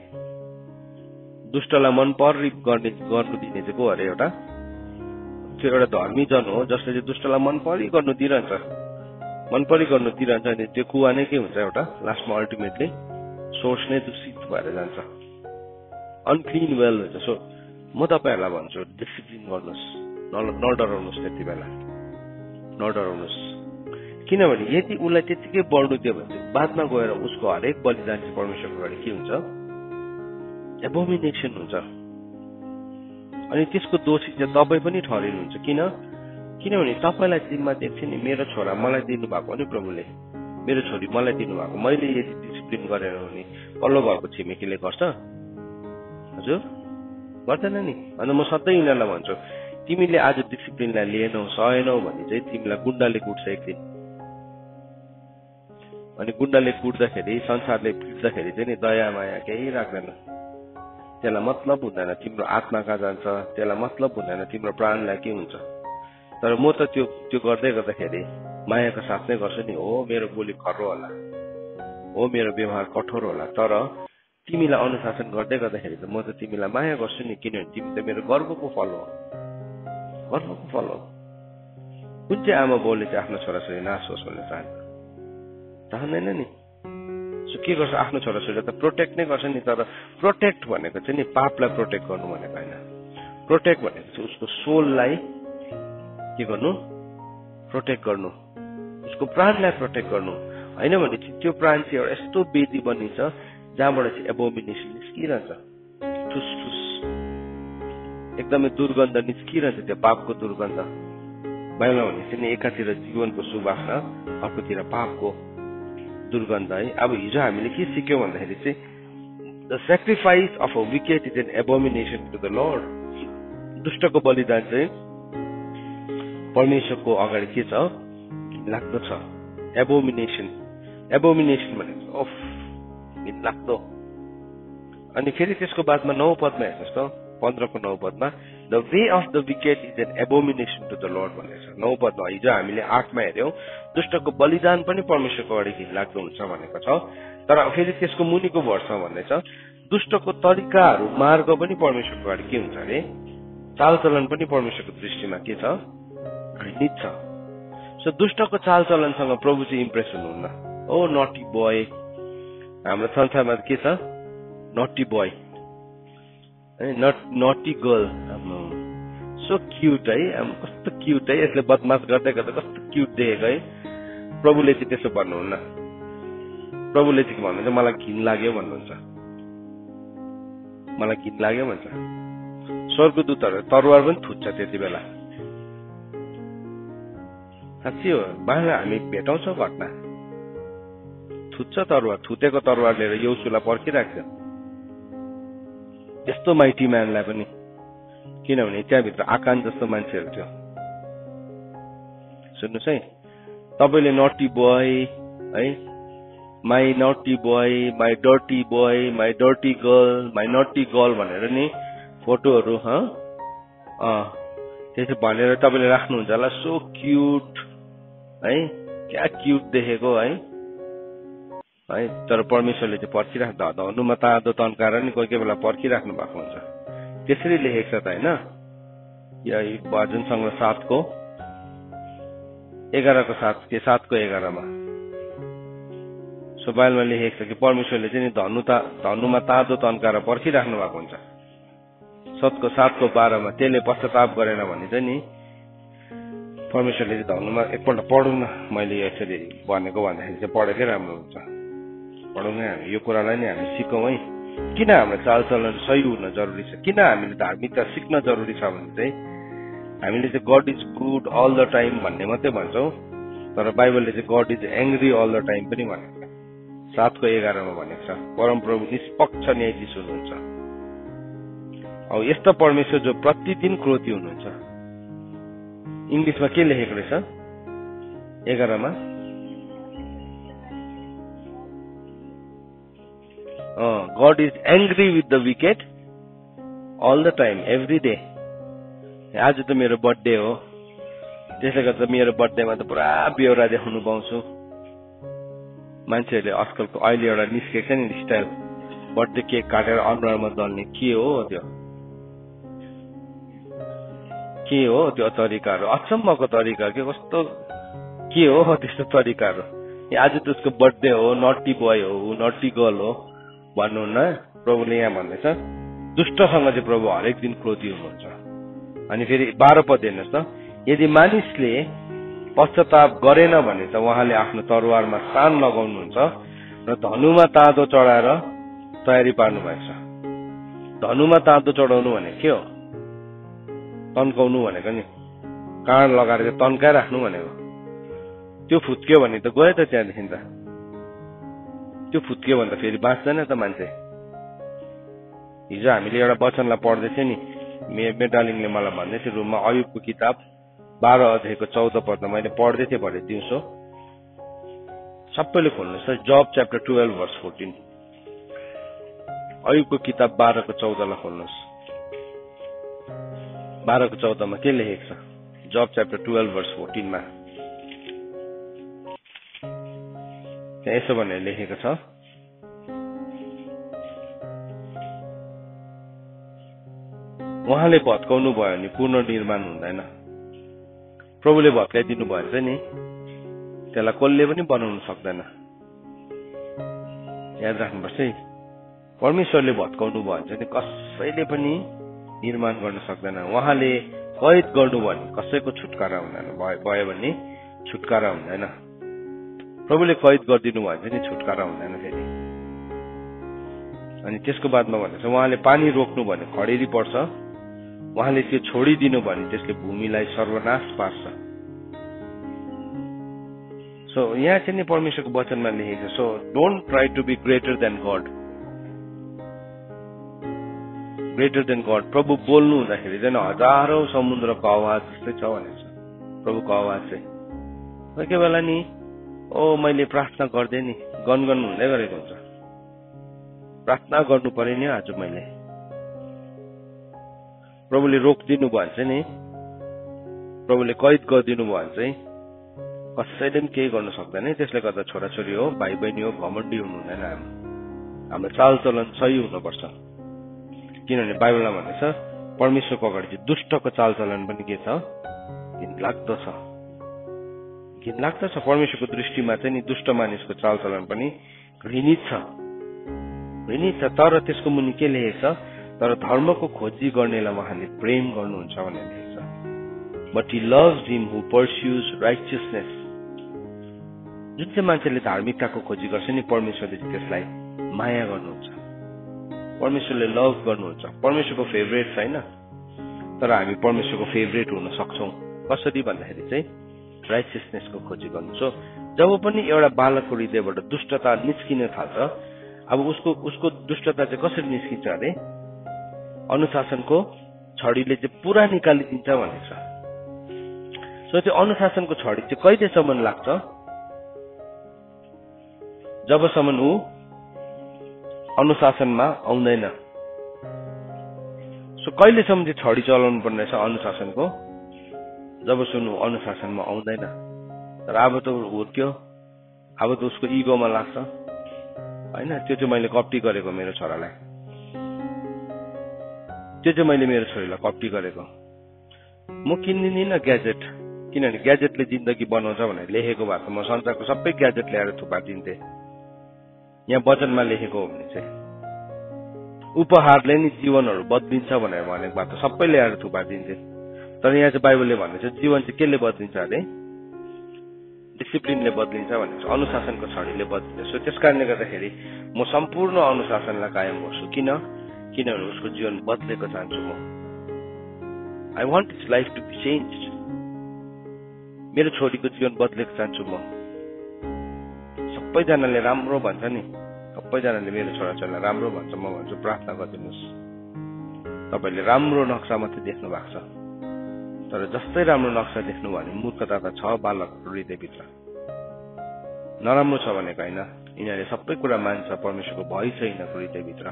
दुष्टलाई मन परी गर्नु दिने चाहिँ को अरे? एउटा त्यो एउटा धर्मी जन हो जसले चाहिँ दुष्टलाई मन परी गर्नु दिइरहन्छ, अनि त्यो कुवा नै के हुन्छ? एउटा लास्टमा अल्टिमेटली सोर्स नै दूषित भएर जान्छ, अनक्लिन वेल हुन्छ। सो म तपाईँहरूलाई भन्छु, डिसिप्लिन गर्नुहोस्, नडराउनुहोस्, त्यति बेला नडराउनुहोस्। किनभने यदि उसलाई त्यतिकै बढ्नु दियो भने चाहिँ बादमा गएर उसको हरेक बलिदान चाहिँ परमेश्वरको अगाडि के हुन्छ? एबोमिनेसन हुन्छ। अनि त्यसको दोषी चाहिँ तपाईँ पनि ठहरिनुहुन्छ। किनभने तपाईँलाई जिम्मा दिएको थियो नि, मेरो छोरा मलाई दिनुभएको नि प्रभुले, मेरो छोरी मलाई दिनुभएको, मैले यदि डिसिप्लिन गरेर भने पल्लो घरको छिमेकीले गर्छ? हजुर गर्दैन नि। अन्त म सधैँ यिनीहरूलाई भन्छु, तिमीले आज डिसिप्लिनलाई लिएनौ, सहेनौ भने चाहिँ तिमीलाई गुण्डाले कुट्छ एक दिन। अनि गुण्डाले कुट्दाखेरि, संसारले पिट्दाखेरि चाहिँ नि दया माया केही राख्दैन। त्यसलाई मतलब हुँदैन तिम्रो आत्मा कहाँ जान्छ, त्यसलाई मतलब हुँदैन तिम्रो प्राणलाई के हुन्छ। तर म त त्यो गर्दै गर्दाखेरि मायाको साथ नै गर्छु नि। हो मेरो बोली खर्रो होला, हो मेरो व्यवहार कठोर होला, तर तिमीलाई अनुशासन गर्दै गर्दाखेरि त म त तिमीलाई माया गर्छु नि। किनभने तिमी त मेरो गर्वको फल हो, गर्वको फल हो। कुन चाहिँ आमा बाउले चाहिँ आफ्नो छोराछोरी नाश होस् भन्ने चाहँदैन नि। सो के गर्छ? आफ्नो छोराछोरी त प्रोटेक्ट नै गर्छ नि। तर प्रोटेक्ट भनेको चाहिँ नि पापलाई प्रोटेक्ट गर्नु भनेको होइन। प्रोटेक्ट भनेको चाहिँ उसको सोललाई के गर्नु? प्रोटेक्ट गर्नु, उसको प्राणलाई प्रोटेक्ट गर्नु। होइन भने चाहिँ त्यो प्राण चाहिँ एउटा यस्तो वेदी बनिन्छ जहाँबाट चाहिँ एबोमिनेसन निस्किरहन्छ, ठुस ठुस एकदमै दुर्गन्ध निस्किरहन्छ, त्यो पापको दुर्गन्ध। बाइबलमा भने चाहिँ एकातिर जीवनको सुवासना, अर्कोतिर पापको दुर्गन्ध है। अब हिजो हामीले के सिक्यौँ भन्दाखेरि चाहिँ the sacrifice of a wicked is an abomination to the Lord. दुष्टको बलिदान चाहिँ परमेश्वरको अगाडि के छ? घिनलाग्दो छ। एबोमिनेसन भनेको ओफ घिनलाग्दो। अनि फेरि त्यसको बादमा 9 पदमा हेर्नुहोस् त, 15को 9 पदमा the way of the wicked is an abomination to the Lord भनेको छ। 9 पदमा हिजो हामीले 8मा हेर्यौँ, दुष्टको बलिदान पनि परमेश्वरको अगाडि घिनलाग्दो हुन्छ भनेको छ। तर फेरि त्यसको मुनिको वर्ष भन्ने छ, दुष्टको तरिकाहरू, मार्ग पनि परमेश्वरको अगाडि के हुन्छ अरे? चालचलन पनि परमेश्वरको दृष्टिमा के छ? घृणित छ। सो दुष्टको चालचलनसँग प्रभु चाहिँ इम्प्रेस हुनुहुन्न। ओ नटी बोय, हाम्रो संसारमा के छ? नटी बोय, नटी गर्ल, सो क्युट है, कस्तो क्युट है, यसले बदमास गर्दै गर्दा कस्तो क्युट देखेको है। प्रभुले चाहिँ त्यसो भन्नुहुन्न। प्रभुले चाहिँ भन्नुहुन्छ मलाई घिन लाग्यो भन्नुहुन्छ, मलाई घिन लाग्यो भन्छ। स्वर्गदूतहरू तरवार पनि थुच्छ त्यति बेला। साँच्ची हो, बाहिर हामी भेटाउँछौँ घटना, थुच्छ तरवार, थुतेको तरवार लिएर यौसुलाई पर्खिराख्छ। यस्तो माइटी म्यानलाई पनि, किनभने त्यहाँभित्र आकान जस्तो मान्छेहरू थियो। सुन्नुहोस् है, तपाईँले नटी बोय है, my nutty boy, my dirty boy, my dirty girl भनेर नि फोटोहरू त्यसो भनेर तपाईँले राख्नुहुन्छ होला। सो क्युट है, क्या क्युट देखेको है। तर परमेश्वरले चाहिँ पर्खिराख्दा धनुमा तातो तन्काएर नि कोही कोही बेला पर्खिराख्नु भएको हुन्छ। त्यसरी लेखेको छ त होइन, भजन सङ्ग्रह 7को 11को 7 के 7को 11मा। सो बाइबलमा लेखेको छ कि परमेश्वरले चाहिँ धनुमा तातो तन्काएर पर्खिराख्नु भएको हुन्छ। 7को 12मा त्यसले पश्चाताप गरेन भने चाहिँ नि परमेश्वरले चाहिँ धनुमा एकपल्ट पढौँ न, मैले यसरी भनेको भन्दाखेरि चाहिँ पढेकै राम्रो हुन्छ। पढौँ नै, हामी यो कुरालाई नै हामी सिकौँ है। किन हाम्रो चालचलन सही हुन जरुरी छ, किन हामीले धार्मिकता सिक्न जरुरी छ भने चाहिँ हामीले चाहिँ God is good all the time भन्ने मात्रै भन्छौँ, तर बाइबलले चाहिँ God is angry all the time पनि भनेको छ। 7:11 भनेको छ, परमप्रभु निष्पक्ष न्यायाधीश हुनुहुन्छ। अब यस्तो परमेश्वर जो प्रतिदिन क्रोधी हुनुहुन्छ। इङ्ग्लिसमा के लेखेको रहेछ 11 मा? God is angry with the wicked all the time, every day. आज त मेरो बर्थडे हो, त्यसले गर्दा मेरो बर्थडेमा त पुरा बेहोरा देखाउनु पाउँछु। मान्छेहरूले आजकलको अहिले एउटा निस्केको छ नि स्टाइल, बर्थडे केक काटेर अनुहारमा दल्ने। के हो त्यो तरिकाहरू? अचम्मको तरिका के, कस्तो के हो त्यस्तो तरिकाहरू? आज त उसको बर्थडे हो, नटी बोय हो, नटी गर्ल हो भन्नुहुन्न। प्रभुले यहाँ भन्दैछ दुष्टसँग चाहिँ प्रभु हरेक दिन क्रोधी हुनुहुन्छ। अनि फेरि 12 पद हेर्नुहोस् त, यदि मानिसले पश्चाताप गरेन भने त उहाँले आफ्नो तरवारमा सान लगाउनुहुन्छ र धनुमा ताँदो चढाएर तयारी पार्नु भएको छ। धनुमा ताँदो चढाउनु भने के हो? तन्काउनु भनेको नि, काँड लगाएर तन्काइ राख्नु भनेको। त्यो फुत्क्यो भने त गयो त त्यहाँदेखि त। त्यो फुत्क्यो भने त फेरि बाँच्दैन त मान्छे। हिजो हामीले एउटा वचनलाई पढ्दै थियौँ नि, मेडालिङले मलाई भन्दै थियो रुममा, अयुबको किताब 12:14 मैले पढ्दै थिएँ भरे दिउँसो। सबैले खोल्नुहोस् त, जब च्याप्टर 12:14। अयुबको किताब 12:14 खोल्नुहोस्। 12:14 के लेखेको छ? जब च्याप्टर 12:14 त्यहाँ यसो भनेर लेखेको छ, उहाँले भत्काउनु भयो भने पुनर्निर्माण हुँदैन। प्रभुले भत्काइदिनु भएछ नि, त्यसलाई कसले पनि बनाउनु सक्दैन। याद राख्नुपर्छ है, परमेश्वरले भत्काउनु भयो भने चाहिँ कसैले पनि निर्माण गर्न सक्दैन। उहाँले कैद गर्नु भने कसैको छुटकारा हुँदैन, भयो भने छुटकारा हुँदैन। प्रभुले कैद गरिदिनु भयो भने चाहिँ छुटकारा हुँदैन फेरि। अनि त्यसको बादमा भन्दैछ उहाँले पानी रोक्नु भने खडेरी पर्छ, उहाँले त्यो छोडिदिनु भने त्यसले भूमिलाई सर्वनाश पार्छ। सो यहाँ चाहिँ नि परमेश्वरको वचनमा लेखेको छ, so don't try to be greater than God. Greater than God. प्रभु बोल्नु हुँदाखेरि चाहिँ हजारौं समुद्रको आवाज जस्तै छ भनेको छ प्रभुको आवाज चाहिँ। कोही कोही बेला नि मैले प्रार्थना गर्दै नि गनगन हुँदै गरेको हुन्छ, प्रार्थना गर्नु पर्यो नि आज मैले। प्रभुले रोकिदिनु भयो भने चाहिँ नि, प्रभुले कैद गरिदिनु भयो भने चाहिँ कसैले पनि केही गर्न सक्दैन। त्यसले गर्दा छोराछोरी हो, भाइ बहिनी हो, घमण्डी हुनु हुँदैन। हाम्रो चालचलन सही हुनुपर्छ, किनभने बाइबलमा भन्दैछ परमेश्वरको अगाडि चाहिँ दुष्टको चालचलन पनि के छ? घिनलाग्दो छ। घिनलाग्दो छ परमेश्वरको दृष्टिमा चाहिँ नि दुष्ट मानिसको चालचलन पनि घृणित छ, घृणित छ। तर त्यसको मुनि के लेखेको छ? तर धर्मको खोजी गर्नेलाई उहाँले प्रेम गर्नुहुन्छ भनेर लेखेको छ। But he loves him who pursues righteousness. जुन चाहिँ मान्छेले धार्मिकताको खोजी गर्छ नि, परमेश्वरले त्यसलाई माया गर्नुहुन्छ, परमेश्वरले लभ गर्नुहुन्छ। परमेश्वरको फेभरेट छैन, तर हामी परमेश्वरको फेभरेट हुन सक्छौं। कसरी भन्दाखेरि चाहिँ राइचियसनेसको खोजी गर्नु। सो जब पनि एउटा बालकको हृदयबाट दुष्टता निस्किन थाल्छ, अब उसको दुष्टता चाहिँ कसरी निस्किन्छ अरे? अनुशासनको छडीले चाहिँ पुरा निकालिदिन्छ भनेको छ। सो त्यो अनुशासनको छडी चाहिँ कहिलेसम्म लाग्छ? जबसम्म ऊ अनुशासनमा आउँदैन। सो कहिलेसम्म चाहिँ छडी चलाउनु पर्ने रहेछ अनुशासनको? जबसम्म ऊ अनुशासनमा आउँदैन। तर अब त हुर्क्यो, अब त उसको इगोमा लाग्छ होइन, त्यो चाहिँ मैले कप्टी गरेको मेरो छोरालाई, त्यो चाहिँ मैले मेरो छोरीलाई कप्टी गरेको। म किन्दिनँ ग्याजेट, किनभने ग्याजेटले जिन्दगी बनाउँछ भनेर लेखेको भए त म संसारको सबै ग्याजेट ल्याएर थुपारिदिन्थे। यहाँ वचनमा लेखेको हो भने चाहिँ उपहारले नि जीवनहरू बदलिन्छ भनेर भनेको भए त सबै ल्याएर थुपारिदिन्थे। तर यहाँ चाहिँ बाइबलले भन्ने चाहिँ जीवन चाहिँ केले बदलिन्छ अरे? डिसिप्लिनले बदलिन्छ भनेको छ, अनुशासनको छडीले बदलिन्छ। सो त्यस कारणले गर्दाखेरि म सम्पूर्ण अनुशासनलाई कायम गर्छु। किनभने उसको जीवन बदलेको चाहन्छु म। I want its life to be changed. मेरो छोरीको जीवन बदलेको चाहन्छु म। सबैजनाले राम्रो भन्छ नि, सबैजनाले मेरो छोराछोरीलाई राम्रो भन्छ, म भन्छु प्रार्थना गरिदिनुहोस्। तपाईँले राम्रो नक्सा मात्रै देख्नु भएको छ, तर जस्तै राम्रो नक्सा देख्नु भने मूर्खता त छ बालकहरू हृदयभित्र। नराम्रो छ भनेको होइन, यिनीहरूले सबै कुरा मान्छ, परमेश्वरको भय छ यिनीहरूको हृदयभित्र।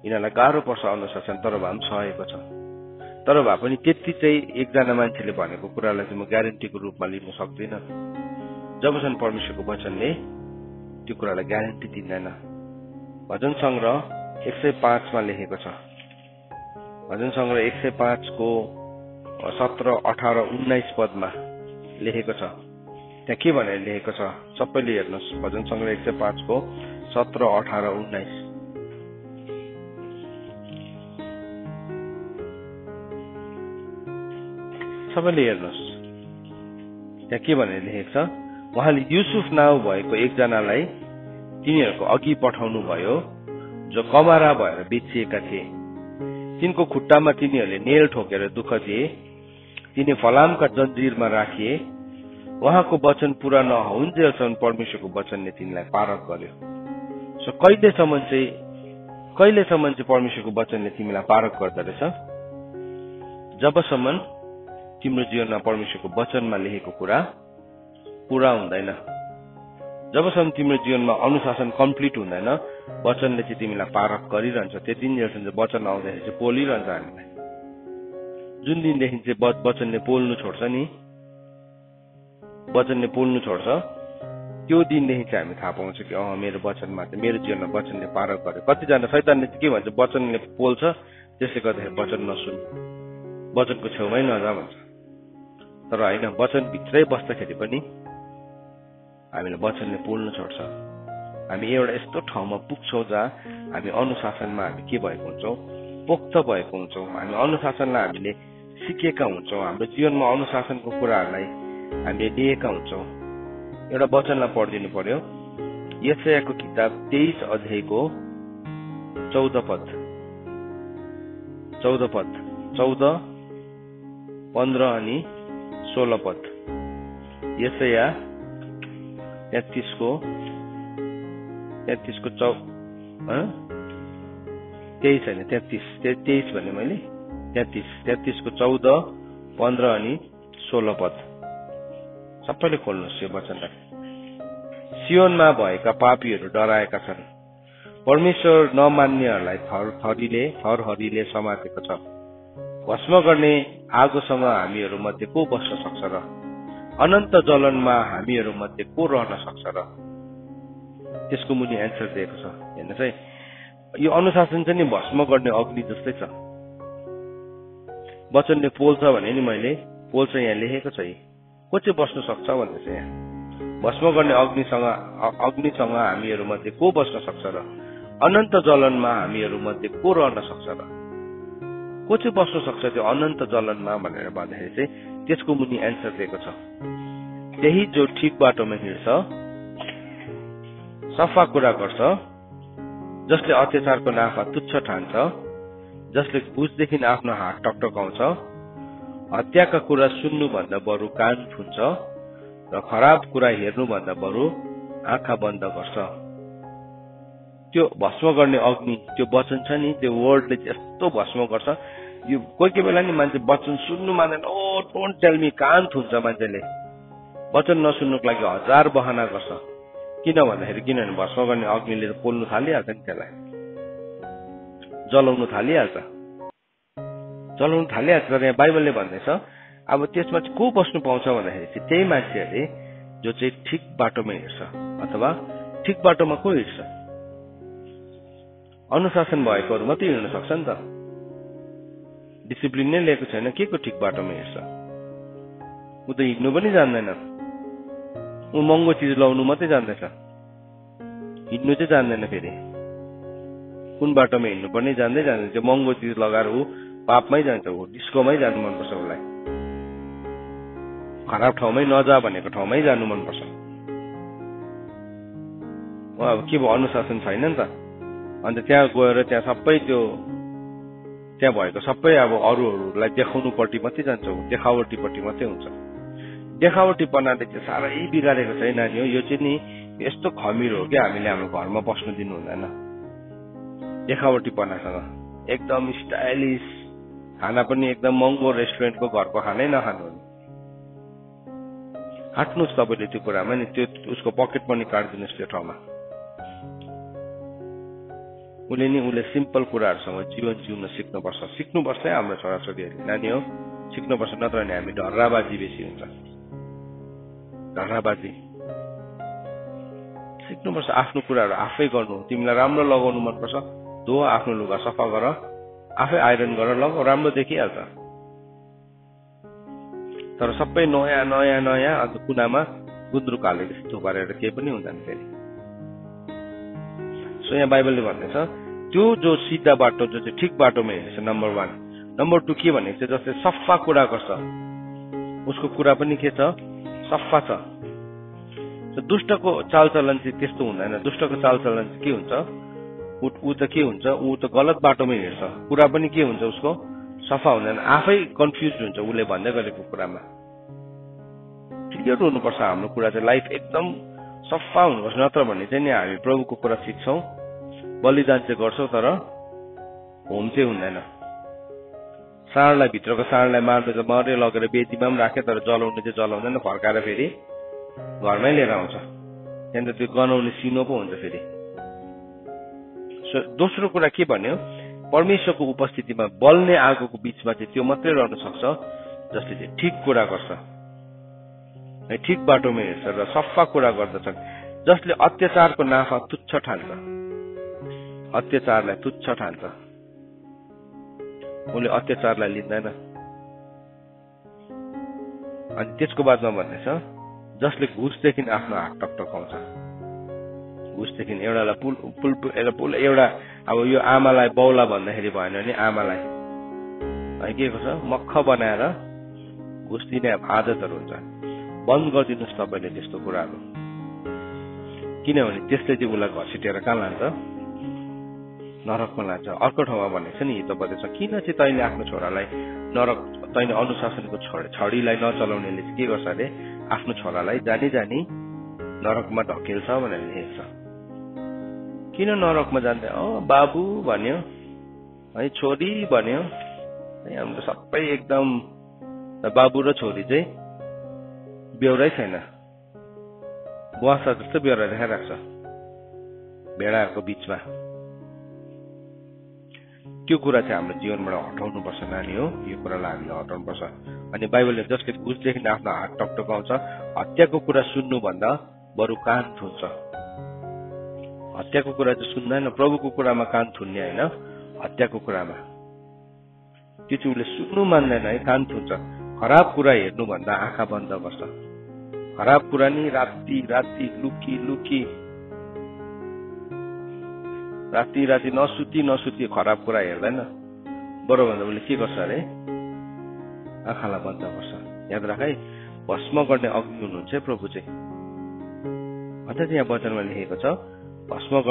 यिनीहरूलाई गाह्रो पर्छ अनुशासन, तर भए पनि सहेको छ। तर भए पनि त्यति चाहिँ एकजना मान्छेले भनेको कुरालाई चाहिँ म ग्यारेन्टीको रूपमा लिन सक्दिनँ, जबसम्म परमेश्वरको वचनले त्यो कुरालाई ग्यारेन्टी दिँदैन। भजन सङ्ग्रह 105 मा लेखेको छ। भजन सङ्ग्रह 105 को 17, 18, 19 पदमा लेखेको छ। त्यहाँ के भनेर लेखेको छ सबैले हेर्नुहोस्। भजन सङ्ग्रह 105 को 17, 18, 19। सबैले हेर्नुहोस् त्यहाँ के भनेर लेखेको छ। उहाँले युसुफ नाउँ भएको एकजनालाई तिनीहरूको अघि पठाउनु भयो, जो कमारा भएर बेचिएका थिए। तिनको खुट्टामा तिनीहरूले नेल ठोकेर दुःख दिए, तिनी फलामका जन्जिरमा राखिए। उहाँको वचन पूरा नहुन्जेलसम्म परमेश्वरको वचनले तिनीलाई पारक गर्यो। सो कहिलेसम्म चाहिँ परमेश्वरको वचनले तिमीलाई पारक गर्दो रहेछ? जबसम्म तिम्रो जीवनमा परमेश्वरको वचनमा लेखेको कुरा पूरा हुँदैन, जबसम्म तिम्रो जीवनमा अनुशासन कम्प्लिट हुँदैन, वचनले चाहिँ तिमीलाई पारक गरिरहन्छ। त्यति दिनसम्म चाहिँ वचन आउँदाखेरि चाहिँ पोलिरहन्छ हामीलाई। जुन दिनदेखि चाहिँ वचनले पोल्नु छोड्छ नि, वचनले पोल्नु छोड्छ, त्यो दिनदेखि चाहिँ हामी थाहा पाउँछ कि मेरो वचनमा चाहिँ मेरो जीवनमा वचनले पारक गर्यो। कतिजना शैतानले चाहिँ के भन्छ, वचनले पोल्छ, त्यसले गर्दाखेरि वचन नसुन, वचनको छेउमै नजा भन्छ। तर होइन, वचन भित्रै बस्दाखेरि पनि हामीले वचनले पोल्नु छोड्छ। हामी एउटा यस्तो ठाउँमा पुग्छौँ जहाँ हामी अनुशासनमा हामी के भएको हुन्छौँ, पोख्त भएको हुन्छौँ। हामी अनुशासनलाई हामीले सिकेका हुन्छौँ, हाम्रो जीवनमा अनुशासनको कुराहरूलाई हामीले लिएका हुन्छौँ। एउटा वचनलाई पढिदिनु पर्यो। यशायाको किताब 23 अध्यायको 14 पद, 14, 15 अनि 16 पद। यशाया 33 को 23 होइन 33 भने मैले 33 को 14, 15 अनि 16 पद। सबैले खोल्नुहोस् यो वचनलाई। सियोनमा भएका पापीहरू डराएका छन्, परमेश्वर नमान्नेहरूलाई थरहरीले समातेको छ। भस्म गर्ने आगोसँग हामीहरू मध्ये को बस्न सक्छ र? अनन्त जलनमा हामीहरू मध्ये को रहन सक्छ र? त्यसको मुनि एन्सर दिएको छ। हेर्नुहोस् है, यो अनुशासन चाहिँ नि भस्म गर्ने अग्नि जस्तै छ। वचनले पोल्छ भने नि मैले पोल्छ यहाँ लेखेको छ। को चाहिँ बस्न सक्छ भन्दैछ यहाँ। भस्म गर्ने अग्निसँग हामीहरू मध्ये को बस्न सक्छ र? अनन्त जलनमा हामीहरू मध्ये को रहन सक्छ र? को चाहिँ बस्न सक्छ त्यो अनन्त जलनमा भनेर भन्दाखेरि चाहिँ त्यसको मुनि एन्सर दिएको छ। त्यही जो ठिक बाटोमा हिँड्छ, सफा कुरा गर्छ, जसले अत्याचारको नाफा तुच्छ ठान्छ, जसले घुसदेखि आफ्नो हात टकटकाउँछ, हत्याका कुरा सुन्नुभन्दा बरु कान थुन्छ र खराब कुरा हेर्नुभन्दा बरु आँखा बन्द गर्छ। त्यो भस्म गर्ने अग्नि, त्यो वचन छ नि, त्यो वर्डले यस्तो भस्म गर्छ। यो कोही बेला नि मान्छे वचन सुन्नु मान्दैन, ओ डोन्ट टेल मी, कान थुन्छ मान्छेले। वचन नसुन्नुको लागि 1000 बहाना गर्छ। किनभने भस्म गर्ने अग्निले पोल्नु थालिहाल्छ नि, त्यसलाई जलाउनु थालिहाल्छ। तर यहाँ बाइबलले भन्दैछ अब त्यसमा चाहिँ को बस्नु पाउँछ भन्दाखेरि चाहिँ त्यही मान्छेहरूले जो चाहिँ ठिक बाटोमा हिँड्छ, अथवा ठिक बाटोमा को हिँड्छ? अनुशासन भएकोहरू मात्रै हिँड्न सक्छ नि त। डिसिप्लिन नै लिएको छैन, के को ठिक बाटोमा हिँड्छ? ऊ त हिँड्नु पनि जान्दैन, ऊ महँगो चिज लाउनु मात्रै जान्दैछ, हिँड्नु चाहिँ जान्दैन। फेरि कुन बाटोमा हिँड्नु पर्ने जान्दैन। त्यो महँगो चिज लगाएर ऊ पापमै जान्छ, ऊ डिस्कोमै जानु मनपर्छ, उसलाई खराब ठाउँमै नजा भनेको ठाउँमै जानु मनपर्छ। अब के भयो, अनुशासन छैन नि त। अन्त त्यहाँ गएर त्यहाँ सबै त्यहाँ भएको सबै अब अरूहरूलाई देखाउनुपट्टि मात्रै जान्छ, देखावटीपट्टि मात्रै हुन्छ। देखावटीपनाले चाहिँ साह्रै बिगारेको छ नानी हो। यो चाहिँ नि यस्तो खमीर हो क्या, हामीले हाम्रो घरमा बस्नु दिनु हुँदैन देखावटीपनासँग। एकदम स्टाइलिस खाना पनि एकदम महँगो रेस्टुरेन्टको घरको खानै नखानु हो। हट्नुहोस् तपाईँले त्यो कुरामा नि, त्यो उसको पकेट पनि काटिदिनुहोस् त्यो ठाउँमा। उसले सिम्पल कुराहरूसँग जीवन जिउन सिक्नुपर्छ हाम्रो छोराछोरीहरूले नानी हो, सिक्नुपर्छ। नत्र भने हामी ढर्राबाजी बेसी हुन्छ, ढर्राबाजी सिक्नुपर्छ। आफ्नो कुराहरू आफै गर्नु। तिमीलाई राम्रो लगाउनु मनपर्छ, धो, आफ्नो लुगा सफा गर, आफै आइरन गरेर लगाऊ, राम्रो देखिहाल्छ। तर सबै नयाँ नयाँ नयाँ अन्त कुनामा गुन्द्रुक हाले जस्तो गरेर केही पनि हुँदैन फेरि। सो यहाँ बाइबलले भन्दैछ त्यो जो सिधा बाटो, जो चाहिँ ठिक बाटोमा हिँड्छ, नम्बर 1। नम्बर 2 के भनेको चाहिँ जस्तै सफा कुरा गर्छ, उसको कुरा पनि के छ, सफा छ। दुष्टको चालचलन चाहिँ त्यस्तो हुँदैन। दुष्टको चालचलन चाहिँ के हुन्छ, ऊ त के हुन्छ, ऊ त गलत बाटोमा हिँड्छ, कुरा पनि के हुन्छ उसको, सफा हुँदैन, आफै कन्फ्युज हुन्छ उसले भन्दै गरेको कुरामा। क्लियर हुनुपर्छ हाम्रो कुरा चाहिँ, लाइफ एकदम सफा हुनुपर्छ। नत्र भने चाहिँ नि हामी प्रभुको कुरा सिक्छौँ, बलिदान चाहिँ गर्छौँ, तर होम चाहिँ हुँदैन। साँडलाई, भित्रको साँडलाई मार्नु त मरे लगेर बेदीमा पनि राखे, तर जलाउनु चाहिँ जलाउँदैन, फर्काएर फेरि घरमै लिएर आउँछ। त्यहाँदेखि त्यो गनाउने सिनो पो हुन्छ फेरि। दोस्रो कुरा के भन्यो, परमेश्वरको उपस्थितिमा बल्ने आगोको बीचमा चाहिँ त्यो मात्रै रहन सक्छ जसले चाहिँ ठिक कुरा गर्छ, ठिक बाटोमा हिँड्छ र सफा कुरा गर्दछन्, जसले अत्याचारको नाफा तुच्छ ठान्छ, अत्याचारलाई तुच्छ ठान्छ। उसले अत्याचारलाई लिँदैन। अनि त्यसको बादमा भन्दैछ जसले घुसदेखि आफ्नो हात टकटकाउँछ। घुसदेखि एउटा अब यो आमालाई बाउला भन्दाखेरि भएन भने आमालाई के गर्छ, मक्ख बनाएर घुस दिने आदतहरू हुन्छ। बन्द गरिदिनुहोस् तपाईँले त्यस्तो कुराहरू, किनभने त्यसले चाहिँ उसलाई घसिटेर कहाँ लान्छ, नरकमा लान्छ। अर्को ठाउँमा भनेको छ नि, हिजो बजेछ, किन चाहिँ तैँले आफ्नो छोरालाई नरक, तैँले अनुशासनको छडीलाई नचलाउनेले चाहिँ के गर्छ अरे, आफ्नो छोरालाई जानी जानी नरकमा ढकेल्छ भनेर लेख्छ। किन नरकमा जान्छ, बाबु भन्यो है, छोरी भन्यो, हाम्रो सबै एकदम बाबु र छोरी चाहिँ बेहोरै छैन, बुवासा जस्तो बेहोरा देखाइरहेको छ भेडाहरूको बिचमा। त्यो कुरा चाहिँ हाम्रो जीवनबाट हटाउनु पर्छ नानी हो, यो कुरालाई हामीले हटाउनु पर्छ। अनि बाइबलले जसले घुसदेखि आफ्नो हात टकटकाउँछ, हत्याको कुरा सुन्नुभन्दा बरु कान थुन्छ। हत्याको कुरा चाहिँ सुन्दैन, प्रभुको कुरामा कान थुन्ने होइन, हत्याको कुरामा त्यो चाहिँ उसले सुन्नु मान्दैन है, कान थुन्छ। खराब कुरा हेर्नुभन्दा आँखा बन्द गर्छ। खराब कुरा नि राति राति लुकी लुकी, राति राति नसुती खराब कुरा हेर्दैन, बरोभन्दा उसले के गर्छ अरे, आँखालाई बन्द गर्छ। याद राख है, भस्म गर्ने अग्नि हुनुहुन्छ प्रभु चाहिँ। अझ यहाँ वचनमा लेखेको छ, भस्म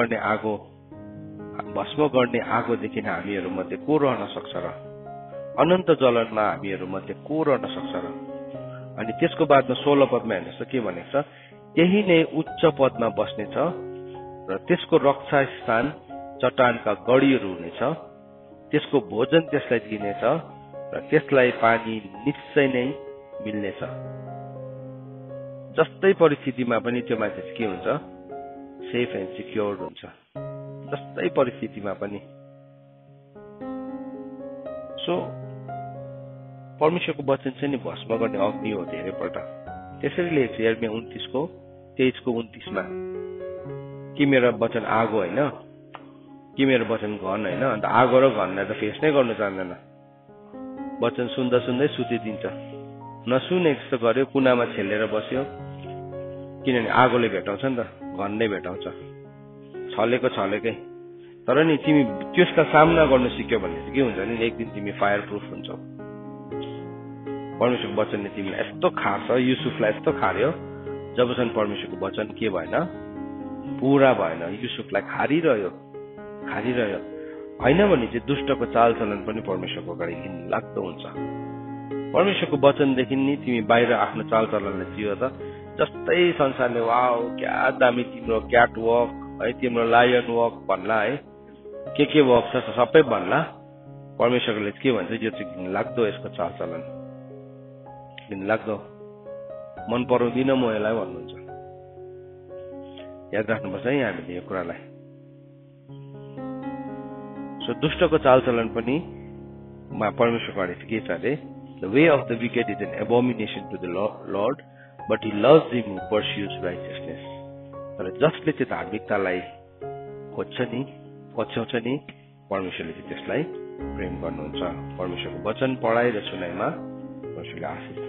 गर्ने आगोदेखि हामीहरू मध्ये को रहन सक्छ र, अनन्त जलनमा हामीहरू मध्ये को रहन सक्छ र। अनि त्यसको बादमा 16 पदमा हेर्नुहोस् के भनेको छ, त्यही नै उच्च पदमा बस्नेछ र त्यसको रक्षा स्थान चट्टानका गढीहरू हुनेछ, त्यसको भोजन त्यसलाई दिनेछ र त्यसलाई पानी निश्चय नै मिल्नेछ। जस्तै परिस्थितिमा पनि त्यो मान्छे के हुन्छ, सेफ एन्ड सिक्योर्ड हुन्छ, जस्तै परिस्थितिमा पनि। सो परमेश्वरको वचन चाहिँ नि भस्म गर्ने अग्नि हो धेरैपल्ट। त्यसरी लेख्छ यिर्मया 29:23-29 कि मेरो वचन आगो होइन, कि मेरो वचन घन होइन। अन्त आगो र घनलाई त फेस नै गर्नु जान्दैन। वचन सुन्दा सुन्दै सुतिदिन्छ, नसुने जस्तो गर्यो, कुनामा छेलेर बस्यो, किनभने आगोले भेटाउँछ नि त, घनले भेटाउँछ, छलेकै। तर नि तिमी त्यसका सामना गर्न सिक्यौ भने चाहिँ के हुन्छ नि एक दिन तिमी फायर प्रुफ हुन्छौ। परमेश्वरको वचनले तिमीलाई यस्तो खार्छ, युसुफलाई यस्तो खार्यो जबसम्म परमेश्वरको वचन के भएन, पूरा भएन। युसुफलाई खारिरह्यो होइन भने चाहिँ दुष्टको चालचलन पनि परमेश्वरको अगाडि घिनलाग्दो हुन्छ। परमेश्वरको वचनदेखि नि तिमी बाहिर आफ्नो चालचलनलाई जियो त जस्तै संसारले वाओ क्या दामी तिम्रो क्याट वक है, तिम्रो लायन वक भन्ला है, के वक छ सबै भन्ला। परमेश्वरले के भन्छ, यो चाहिँ घिनलाग्दो, यसको चालचलन घिनलाग्दो, मन पराउँदिन म यसलाई भन्नुहुन्छ। याद राख्नुपर्छ है हामीले यो कुरालाई। सो दुष्टको चालचलन पनि परमेश्वरको अगाडि के छ अरे, the way of the wicked is an abomination to the Lord but he loves him who pursues righteousness. तर जसले चाहिँ धार्मिकतालाई खोज्छ नि, पछ्याउँछ नि, परमेश्वरले चाहिँ त्यसलाई प्रेम गर्नुहुन्छ। परमेश्वरको वचन पढाइ र सुनाइमा परमेश्वरले आशिष